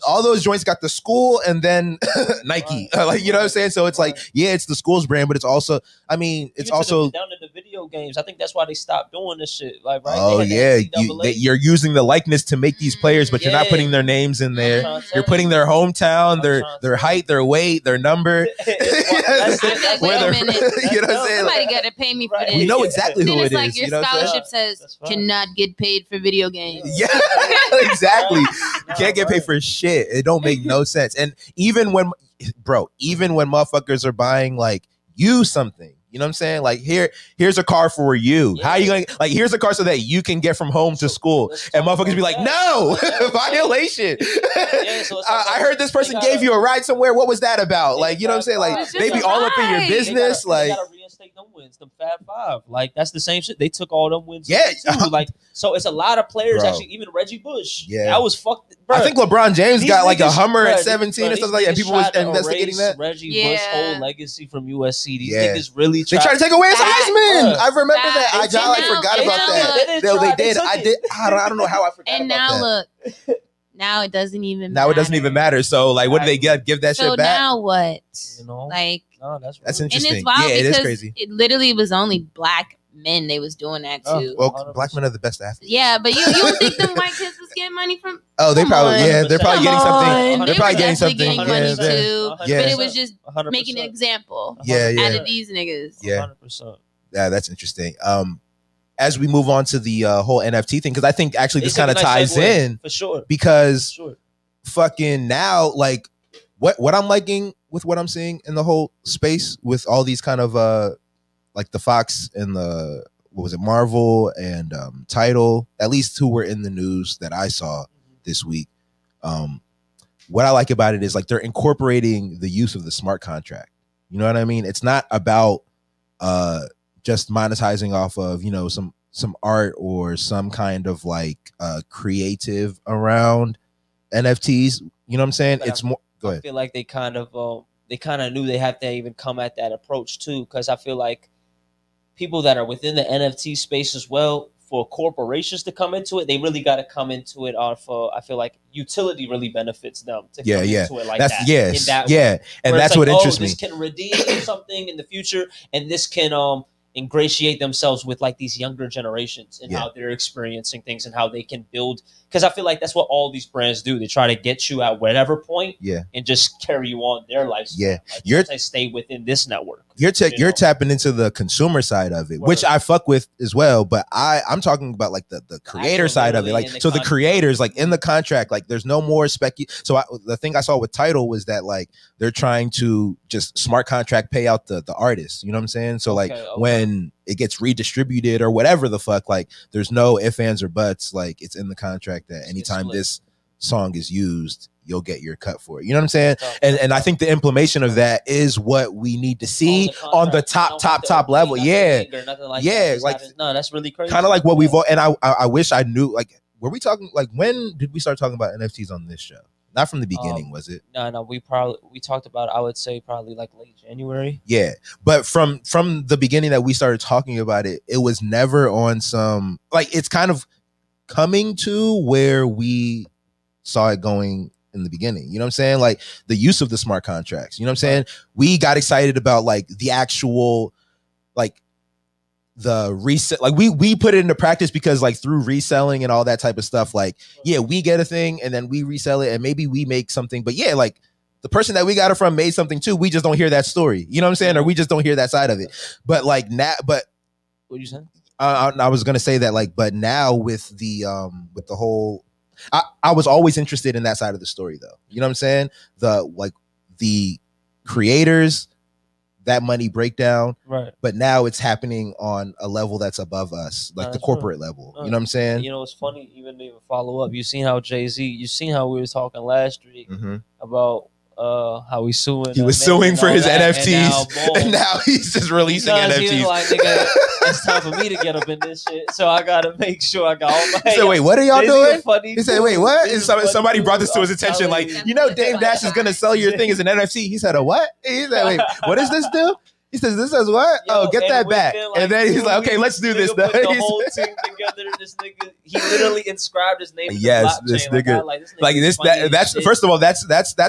all those joints got the school and then Nike. Like, you know what I'm saying? So it's like, yeah, it's the school's brand, but it's also, I mean, it's also
down to the video games. I think that's why they stopped doing this shit. Like, right?
Oh yeah, you're using the likeness to make these players, but you're not putting their names in there. You're putting their hometown, their height, their weight, their number.
Wait a minute.
You know what I'm saying?
Somebody got to pay me for this.
We know exactly who it is.
It's like your scholarship says cannot get paid for video games.
Yeah, exactly. You can't get paid for shit. It don't make no sense. And even when motherfuckers are buying like you something, you know what I'm saying? Like here's a car for you. How are you going? Like here's a car so that you can get from home to school. And motherfuckers be like, no, violation. I heard this person gave you a ride somewhere. What was that about? Like, you know what I'm saying? Like they be all up in your business. Like.
Reinstate them wins, them Fab Five. Like that's the same shit. They took all them wins.
Yeah,
too. Like so, it's a lot of players actually. Even Reggie Bush.
Yeah,
that was fucked. Bro.
I think LeBron James got like a Hummer at 17 or something like that. And people was investigating that.
Reggie Bush whole legacy from USC. These niggas really
they tried to take away his Heisman. I remember that. I forgot about that. They did. I did. I don't know how I forgot.
And
now
look. Now it doesn't even matter.
Now it doesn't even matter. So like, what did they give that shit back?
So now what? You know, like
that's interesting.
And it's wild
it is crazy.
It literally was only black men they was doing that too.
Well, black men are the best athletes.
Yeah, but you don't think them white kids was getting money from?
Oh, they probably they're probably getting something. They're probably getting something.
Getting money too. But it was just making an example. Out of these niggas.
Yeah, 100%. Yeah, that's interesting. As we move on to the whole NFT thing, because I think actually this kind of ties in
for sure.
Because fucking now, like what I'm liking with what I'm seeing in the whole space with all these kind of like the Fox and the Marvel and Tidal, at least who were in the news that I saw this week. What I like about it is like they're incorporating the use of the smart contract. You know what I mean? It's not about just monetizing off of, you know, some art or some kind of like creative around NFTs. You know what I'm saying? But it's more. Go ahead.
I feel like they kind of knew they have to even come at that approach too, because I feel like people that are within the NFT space as well, for corporations to come into it, they really got to come into it off. I feel like utility really benefits them to come into it like
that's,
that.
Yes, and that's what interests me.
This can redeem something in the future, and this can ingratiate themselves with like these younger generations and how they're experiencing things and how they can build. Because I feel like that's what all these brands do. They try to get you at whatever point and just carry you on their lifestyle.
Yeah,
like, you're stay within this network.
You're tapping into the consumer side of it, which I fuck with as well. But I'm talking about like the creator side of it. Like, so the creators, like in the contract, like there's no more So the thing I saw with Tidal was that like they're trying to just smart contract pay out the artists. You know what I'm saying? So like when it gets redistributed or whatever the fuck, like there's no ifs, ands, or buts. Like it's in the contract that anytime this song is used, you'll get your cut for it. You know what I'm saying? And I think the implementation of that is what we need to see on the top level. Yeah. Like,
no, that's really crazy.
Kind of like what we've, and I wish I knew, like, were we talking, like, when did we start talking about NFTs on this show? Not from the beginning, was it?
No, we talked about it, I would say probably like late January.
Yeah. But from the beginning that we started talking about it, it was never on some, like, it's kind of coming to where we saw it going in the beginning. You know what I'm saying? Like the use of the smart contracts. You know what I'm saying? We got excited about like the actual, like the reset. Like we put it into practice because like through reselling and all that type of stuff, like, yeah, we get a thing and then we resell it and maybe we make something. But yeah, like the person that we got it from made something too. We just don't hear that story. You know what I'm saying? Or we just don't hear that side of it. But like now, but
what are you saying?
I was going to say that like, but now with the whole, I was always interested in that side of the story though. You know what I'm saying? The creators, that money breakdown.
Right.
But now it's happening on a level that's above us, like the corporate level. You know what I'm saying?
You know, it's funny, even to even follow up. You seen how Jay-Z, you seen how we were talking last week about how he's suing.
He was suing for his NFTs, and now he's just releasing NFTs.
He was like, nigga, it's time for me to get up in this shit. So I gotta make sure I got all my.
He said, "Wait, what are y'all doing?" He said, "Wait, what?" And somebody brought this to his attention, like, you know, Dame Dash is gonna sell your thing as an NFT. He said, "A what?" He said, "Wait, what does this do?" He says, "This says what? Oh, get that back." Like, and then he's like, "Okay, let's do this."
Put the whole team together. This nigga, he literally inscribed his name.
Yes,
in the
this nigga, like this. That's first of all, that's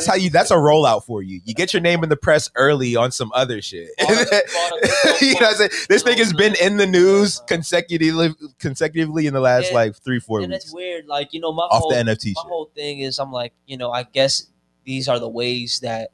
how you. That's a rollout for you. You get your name in the press early on some other shit. You know what I'm saying? This nigga's been in the news consecutively in the last like 3-4 weeks.
And it's weird, like, you know, my
whole
thing is, I'm like, you know, I guess these are the ways that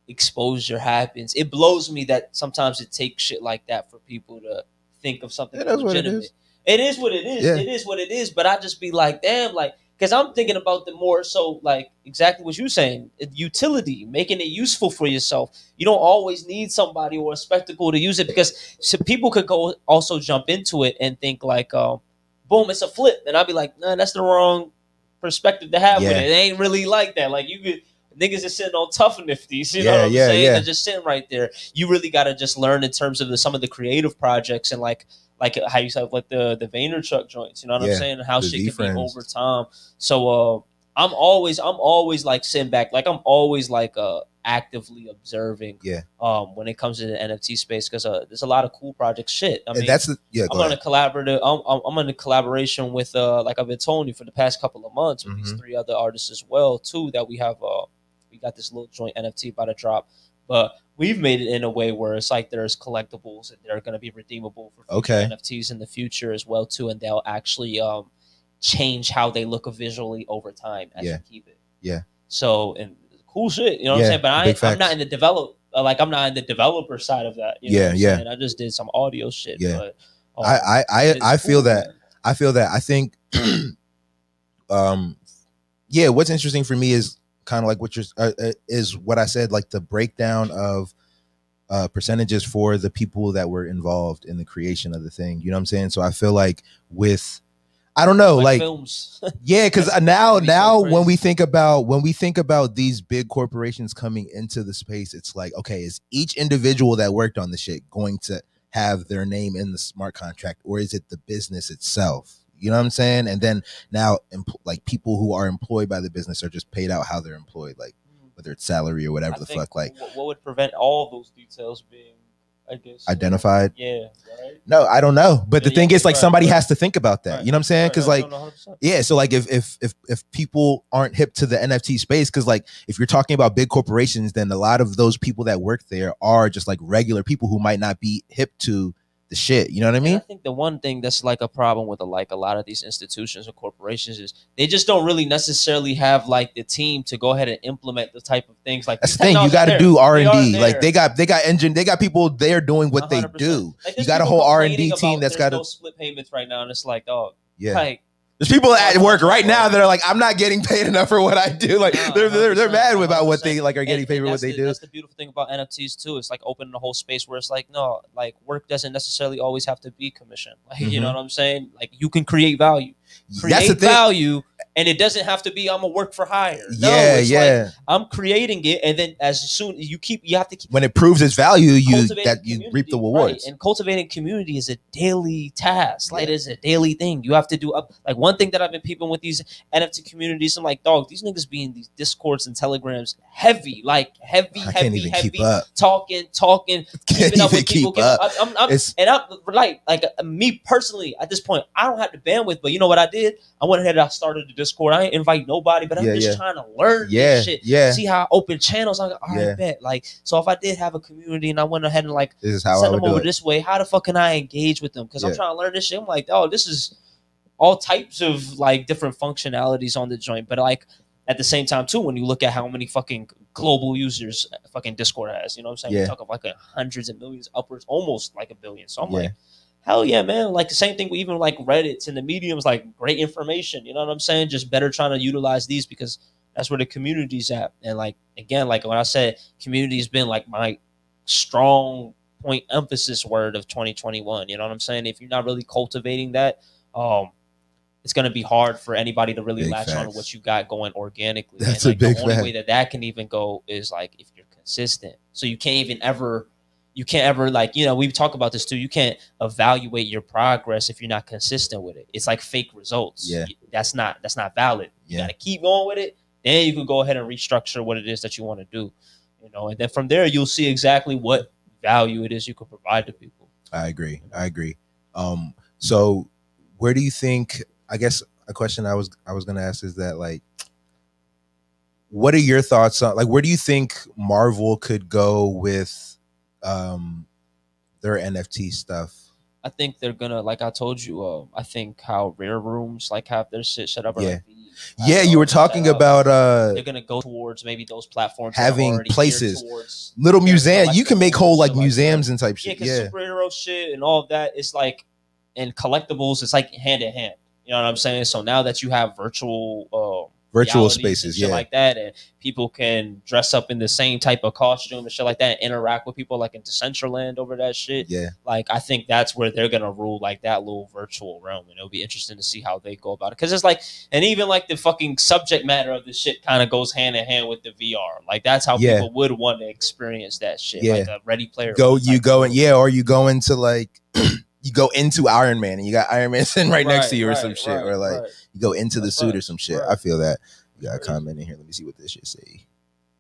exposure happens. It blows me that sometimes it takes shit like that for people to think of something legitimate. It is what it is.
Yeah.
It is what it is. But I just be like, damn, like, because I'm thinking about the more so like exactly what you're saying, utility, making it useful for yourself. You don't always need somebody or a spectacle to use it, because people could go also jump into it and think like, boom, it's a flip, and I'd be like, nah, that's the wrong perspective to have with it. It ain't really like that. Like, you could. Niggas is sitting on tough nifties, you know what I'm saying? They're just sitting right there. You really got to just learn in terms of some of the creative projects and like how you said, like the Vaynerchuk joints, you know what I'm saying? And how shit can be over time. So I'm always like sitting back, like I'm always like actively observing when it comes to the NFT space, because there's a lot of cool projects. Shit, I mean, I'm on a collaborative. I'm in a collaboration with like I've been telling you for the past couple of months with these 3 other artists as well too, that we have. We got this little joint NFT about to drop, but we've made it in a way where it's like there's collectibles and they're going to be redeemable for future NFTs in the future as well too, and they'll actually change how they look visually over time as you keep it.
Yeah.
So, and cool shit, you know what I'm saying? But I'm not in the I'm not in the developer side of that. You know what I'm saying? I just did some audio shit.
Yeah.
But,
I feel cool, that. Man. I feel that. I think, what's interesting for me is kind of like what you're is what I said, like the breakdown of percentages for the people that were involved in the creation of the thing. You know what I'm saying? So I feel like with, I don't know, like
films.
Yeah, because now when we think about these big corporations coming into the space, it's like, okay, is each individual that worked on the shit going to have their name in the smart contract, or is it the business itself? You know what I'm saying? And then now, like, people who are employed by the business are just paid out how they're employed, like whether it's salary or whatever the fuck. Like,
what would prevent all those details being, I guess,
identified?
Yeah, right.
No, I don't know. But the thing is, like, somebody has to think about that. You know what I'm saying? Because like, so like if people aren't hip to the NFT space, because like if you're talking about big corporations, then a lot of those people that work there are just like regular people who might not be hip to the the shit. You know what I mean?
I think the one thing that's like a problem with a lot of these institutions or corporations is they just don't really necessarily have like the team to go ahead and implement the type of things. Like,
that's the thing, you got to do R&D. Like they got people there doing what 100%. They do. Like, you got a whole R&D team that's got
no split payments right now, and it's like, oh,
yeah.
Like,
there's people at work right now that are like, I'm not getting paid enough for what I do. Like they're mad about what they like are getting paid for what they do.
That's the beautiful thing about NFTs too. It's like opening a whole space where it's like, no, like work doesn't necessarily always have to be commission. Like, you know what I'm saying? Like you can create value. Create value, and it doesn't have to be I'm a work for hire. No, it's like I'm creating it, and then as soon as you have to keep
when it proves its value, you reap the rewards.
Right. And cultivating community is a daily task. Like it's a daily thing. You have to do like one thing that I've been peeping with these NFT communities. I'm like, dog, these niggas be in these discords and telegrams heavy, heavy, talking, keeping up with people. I'm like me personally at this point, I don't have the bandwidth, but you know what I did? I went ahead and I started the Discord. I didn't invite nobody, but I'm just trying to learn this shit. See how I open channels. I'm like, all right, bet. Like, so if I did have a community and I went ahead and like
this is how
send them over this way, how the fuck can I engage with them? Because I'm trying to learn this shit. I'm like, oh, this is all types of like different functionalities on the joint. But like at the same time too, when you look at how many fucking global users fucking Discord has, you know what I'm saying? We talk about like hundreds of millions, upwards, almost like a billion. So I'm like, hell yeah, man. Like the same thing with even like Reddits and the mediums, like great information. You know what I'm saying? Just better trying to utilize these because that's where the community's at. And like, again, like when I said community has been like my strong point emphasis word of 2021. You know what I'm saying? If you're not really cultivating that, it's going to be hard for anybody to really latch on to what you got going organically.
That's
and like
a big
the only way that can even go is like if you're consistent. So you can't ever like, you know, we've talked about this too. You can't evaluate your progress if you're not consistent with it. It's like fake results.
Yeah.
That's not valid. You got to keep going with it. Then you can go ahead and restructure what it is that you want to do, you know, and then from there, you'll see exactly what value it is you can provide to people.
I agree. So where do you think, I guess a question I was going to ask is that like, what are your thoughts on, like, where do you think Marvel could go with their NFT stuff?
I think they're gonna, like I told you, I think how Rare Rooms like have their shit set up.
You were talking about
they're gonna go towards maybe those platforms
having places, little museums. You can make whole like museums and type shit.
Yeah, superhero shit and all of that. It's like, and collectibles. It's like hand in hand. You know what I'm saying? So now that you have virtual spaces, shit like that, and people can dress up in the same type of costume and shit like that, and interact with people like in Decentraland over that shit.
Yeah,
like I think that's where they're gonna rule, like that little virtual realm, and it'll be interesting to see how they go about it. Because it's like, and even like the fucking subject matter of this shit kind of goes hand in hand with the VR. Like that's how people would want to experience that shit. Yeah, like a Ready Player.
Or you go into like. You go into Iron Man and you got Iron Man sitting right next to you or some shit. Or like you go into the suit or some shit. I feel that. You got a comment in here. Let me see what this shit say.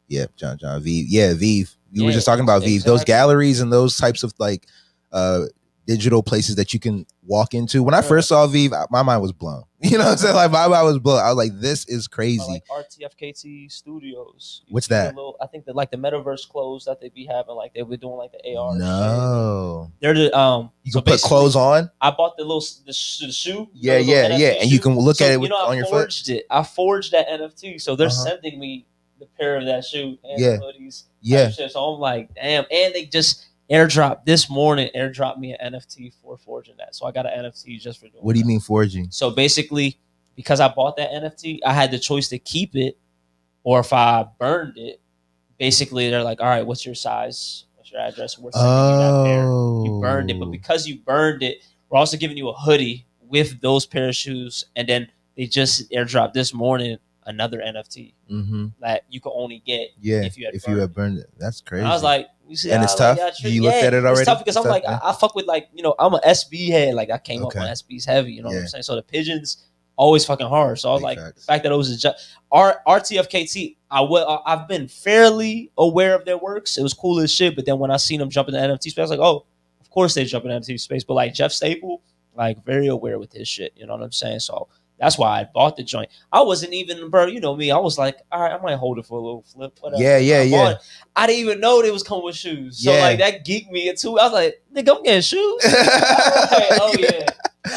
Yep, John Vive. Yeah, Vive. We were just talking about Vive. Those galleries and those types of like digital places that you can walk into. When I first saw Vive, my mind was blown. You know what I'm saying? Like my mind was blown. I was like, this is crazy.
Like RTFKT Studios.
What's that?
I think that like the metaverse clothes that they be having, like they were doing like the AR.
No,
shit. They're the
You can put clothes on.
I bought the shoe.
Yeah, and you can look at it on your foot.
I forged that NFT, so they're sending me the pair of that shoe and the hoodies. So I'm like, damn, and they just airdropped me an NFT for forging that. So I got an NFT just for doing
What do you mean forging?
So basically, because I bought that NFT, I had the choice to keep it or if I burned it. Basically, they're like, all right, what's your size? What's your address? We're sending you that pair. You burned it. But because you burned it, we're also giving you a hoodie with those pair of shoes. And then they just airdropped this morning another NFT that you could only get if you had burned it.
That's crazy.
And I was like, you see,
and it's tough. You looked at it already.
It's tough because I'm like, I fuck with like, you know, I'm an SB head. Like I came up on SBs heavy. You know what I'm saying? So the pigeons always fucking hard. So I was like, the fact that it was RTFKT, I've been fairly aware of their works. It was cool as shit. But then when I seen them jump in the NFT space, I was like, oh, of course they jump in the NFT space. But like Jeff Staple, like very aware with his shit. You know what I'm saying? So That's why I bought the joint. I wasn't even, bro. You know me. I was like, all right, I might hold it for a little flip. Whatever.
Yeah.
I didn't even know they was coming with shoes. So like that geeked me into. I was like, nigga, I'm getting shoes. Oh yeah.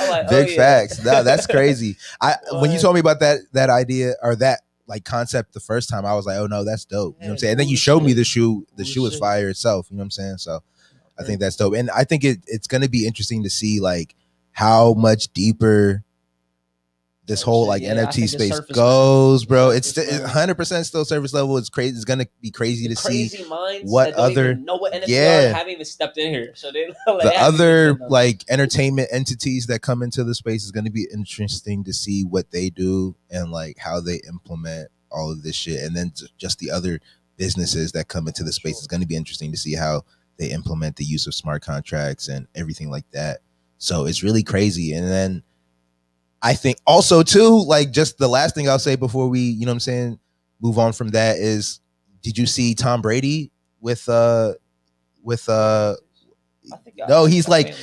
Like,
big facts. No, that's crazy. When you told me about that idea or that like concept the first time, I was like, oh no, that's dope. You know what I'm saying? And then you showed me the shoe. The shoe is fire itself. You know what I'm saying? So I think that's dope. And I think it's going to be interesting to see like how much deeper this whole like NFT space goes, bro. It's 100% still surface level. It's crazy. It's gonna be crazy to see what other
haven't even stepped in here. So they like,
the other like entertainment entities that come into the space is gonna be interesting to see what they do and like how they implement all of this shit. And then just the other businesses that come into the space is gonna be interesting to see how they implement the use of smart contracts and everything like that. So it's really crazy. And then I think also too, like just the last thing I'll say before we, you know what I'm saying, move on from that is, did you see Tom Brady with no, he's like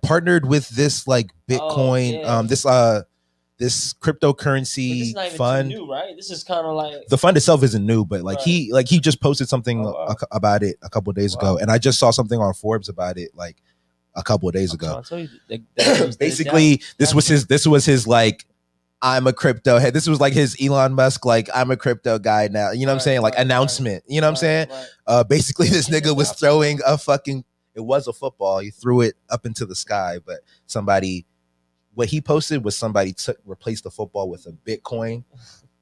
partnered with this like Bitcoin, this cryptocurrency fund.
New, right? This is kind of like
the fund itself isn't new, but like he just posted something about it a couple of days ago, and I just saw something on Forbes about it like a couple of days ago. Basically, this was his like, I'm a crypto head. This was like his Elon Musk, like, I'm a crypto guy now. You know what I'm saying? Like announcement. You know what I'm saying? Basically, this nigga was throwing it was a football. He threw it up into the sky, but what he posted was somebody replaced the football with a Bitcoin.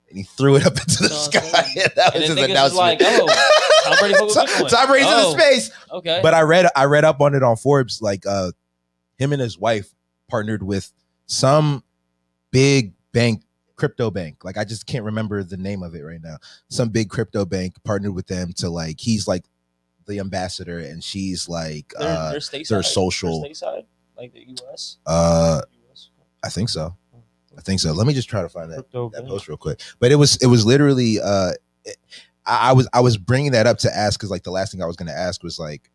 And he threw it up into the sky. And that was his announcement.
Tom
Brady's in the space.
Okay.
But I read up on it on Forbes. Like him and his wife partnered with some big bank, crypto bank. Like I just can't remember the name of it right now. Some big crypto bank partnered with them to like, he's like the ambassador and she's like their social.
Their stateside, like the US.
I think so. Let me just try to find that post real quick. But it was literally I was bringing that up to ask because like the last thing I was going to ask was like,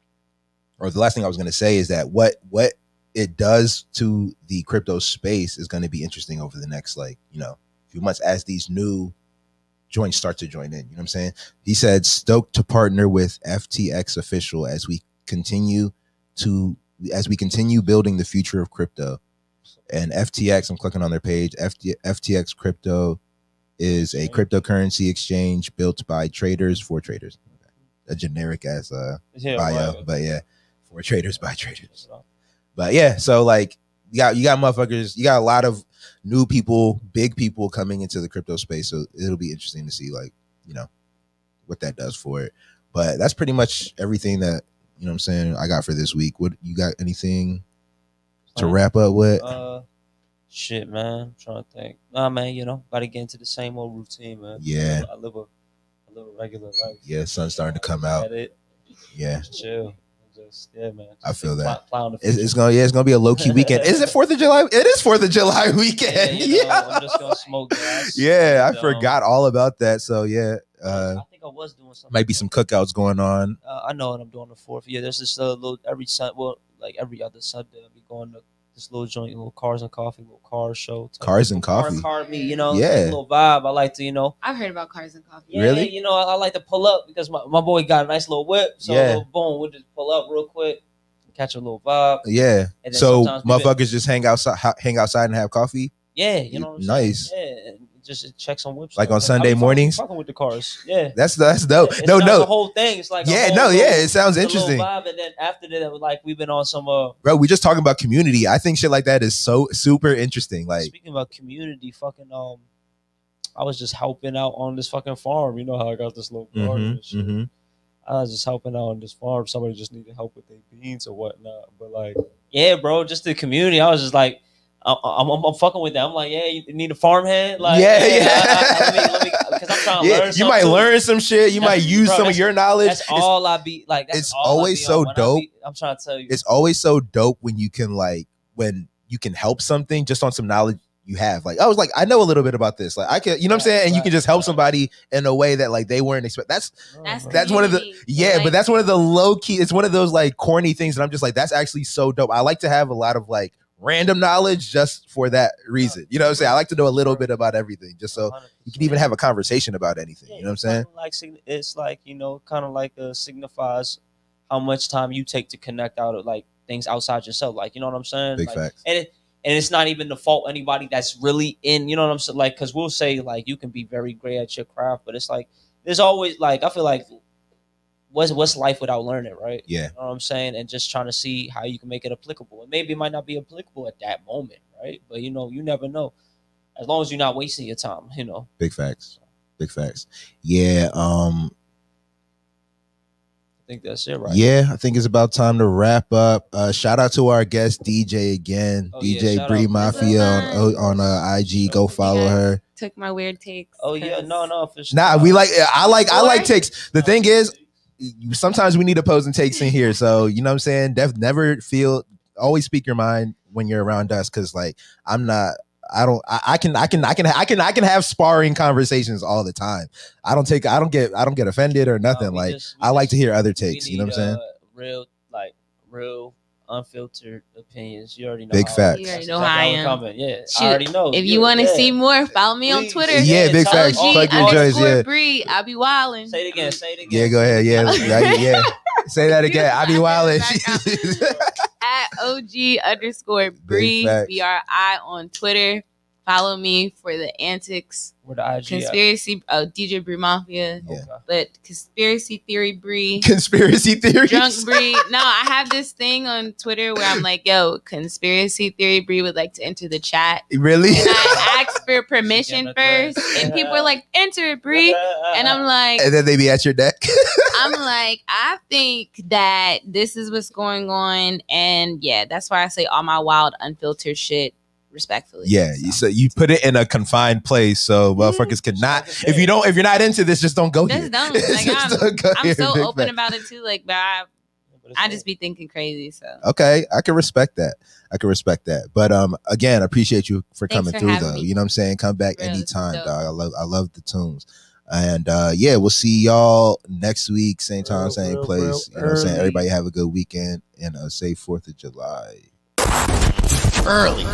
or the last thing I was going to say is that what it does to the crypto space is going to be interesting over the next like, you know, few months as these new joints start to join in. You know what I'm saying? He said, stoked to partner with FTX official as we continue building the future of crypto. And FTX, I'm clicking on their page. FTX Crypto is a cryptocurrency exchange built by traders for traders. Okay. A generic as bio, right. But yeah, for traders by traders. But yeah, so like you got motherfuckers, you got a lot of new people, big people coming into the crypto space. So it'll be interesting to see like, you know, what that does for it. But that's pretty much everything that, you know what I'm saying, I got for this week. What you got anything to wrap up with?
Shit, man. I'm trying to think. Nah, man, you know, gotta get into the same old routine, man.
Yeah.
I live a regular life.
Yeah, sun's starting to come out. Yeah.
Just chill. Yeah, man.
I feel that. It's gonna be a low key weekend. Is it 4th of July? It is 4th of July weekend.
Yeah. I'm just gonna smoke gas.
Yeah, I forgot all about that. So yeah.
I think I was doing something.
Might be some cookouts going on.
I know what I'm doing the 4th. Yeah, there's this little every other Sunday I'll be going to this little joint, little cars and coffee, little car show.
Cars and coffee.
Car me, you know,
yeah.
Little vibe. I like to, you know.
I've heard about cars and coffee.
Yeah,
really?
You know, I like to pull up because my boy got a nice little whip. So boom, we'll just pull up real quick, catch a little vibe.
Yeah. So motherfuckers just hang outside and have coffee.
Yeah, you know what I'm
nice.
saying? Yeah. Just check some whips.
Like on Sunday mornings?
Fucking with the cars. Yeah.
That's dope.
Yeah, no. The whole thing. It's like
it sounds interesting.
Vibe, and then after that, like we've been on some
bro, we just talking about community. I think shit like that is so super interesting. Like
speaking about community, fucking I was just helping out on this fucking farm. You know how I got this little garden and shit. I was just helping out on this farm. Somebody just needed help with their beans or whatnot. But like, yeah, bro, just the community. I was just like, I'm fucking with that. I'm like, yeah, you need a farmhand. Like,
let
me, because I'm trying to learn something.
You might learn some shit. You might use some of your knowledge.
That's all I be like.
It's always so dope.
I'm trying to tell you.
It's always so dope when you can help something just on some knowledge you have. Like, I was like, I know a little bit about this. Like, I can, you know what I'm saying? And you can just help somebody in a way that like they weren't expecting. That's one of the, but that's one of the low key, it's one of those like corny things that I'm just like, that's actually so dope. I like to have a lot of like random knowledge just for that reason. You know what I'm saying? I like to know a little bit about everything, just so 100%. You can even have a conversation about anything. You know what I'm saying?
Like it's like, kind of like signifies how much time you take to connect out of like things outside yourself. Like, you know what I'm saying?
Big
like,
facts.
And it's not even the fault anybody that's really in, you know what I'm saying? Like, because we'll say like you can be very great at your craft, but it's like there's always like, I feel like what's life without learning, right?
Yeah.
You know what I'm saying? And just trying to see how you can make it applicable. And maybe it might not be applicable at that moment, right? But you never know. As long as you're not wasting your time,
Big facts. Big facts. Yeah.
I think that's it, right?
Yeah, I think it's about time to wrap up. Shout out to our guest DJ again, DJ Bri Mafia on IG. Go follow her.
Took my weird takes.
Oh yeah, no, for sure.
Nah, I like takes. The thing is, sometimes we need opposing takes in here. So you know what I'm saying. Always speak your mind when you're around us, because like I can have sparring conversations all the time. I don't get offended or nothing. I like to hear other takes. You know what I'm saying?
Real unfiltered opinions. You already know.
Big facts.
You already know how I am.
Yeah, I already know.
If you want to see more, follow me on Twitter.
Yeah, big facts. Plug your joints. Yeah.
Bri, I be wildin'.
Say it again.
Yeah, go ahead. Yeah, yeah. Say that again. I be wildin'.
At OG_Bri, BRI on Twitter. Follow me for the antics.
Where the IG
conspiracy. DJ Bri Mafia.
Yeah.
But conspiracy theory Bri.
Conspiracy theories.
Drunk Bri. No, I have this thing on Twitter where I'm like, yo, conspiracy theory Bri would like to enter the chat.
Really?
And I asked for permission first, and people are like, enter it, Bri. And I'm like,
and then they be at your deck.
I'm like, I think that this is what's going on, and yeah, that's why I say all my wild, unfiltered shit. Respectfully.
Yeah, so you put it in a confined place so motherfuckers cannot. If you're not into this, just don't go here.
Just don't. Like, I'm so open about it too. Like, but I just be thinking crazy. So
okay, I can respect that. But again, I appreciate you for coming through though. You know what I'm saying? Come back anytime, dog. I love the tunes. And yeah, we'll see y'all next week, same time, same place. You know what I'm saying? Everybody have a good weekend and a safe 4th of July.
Early.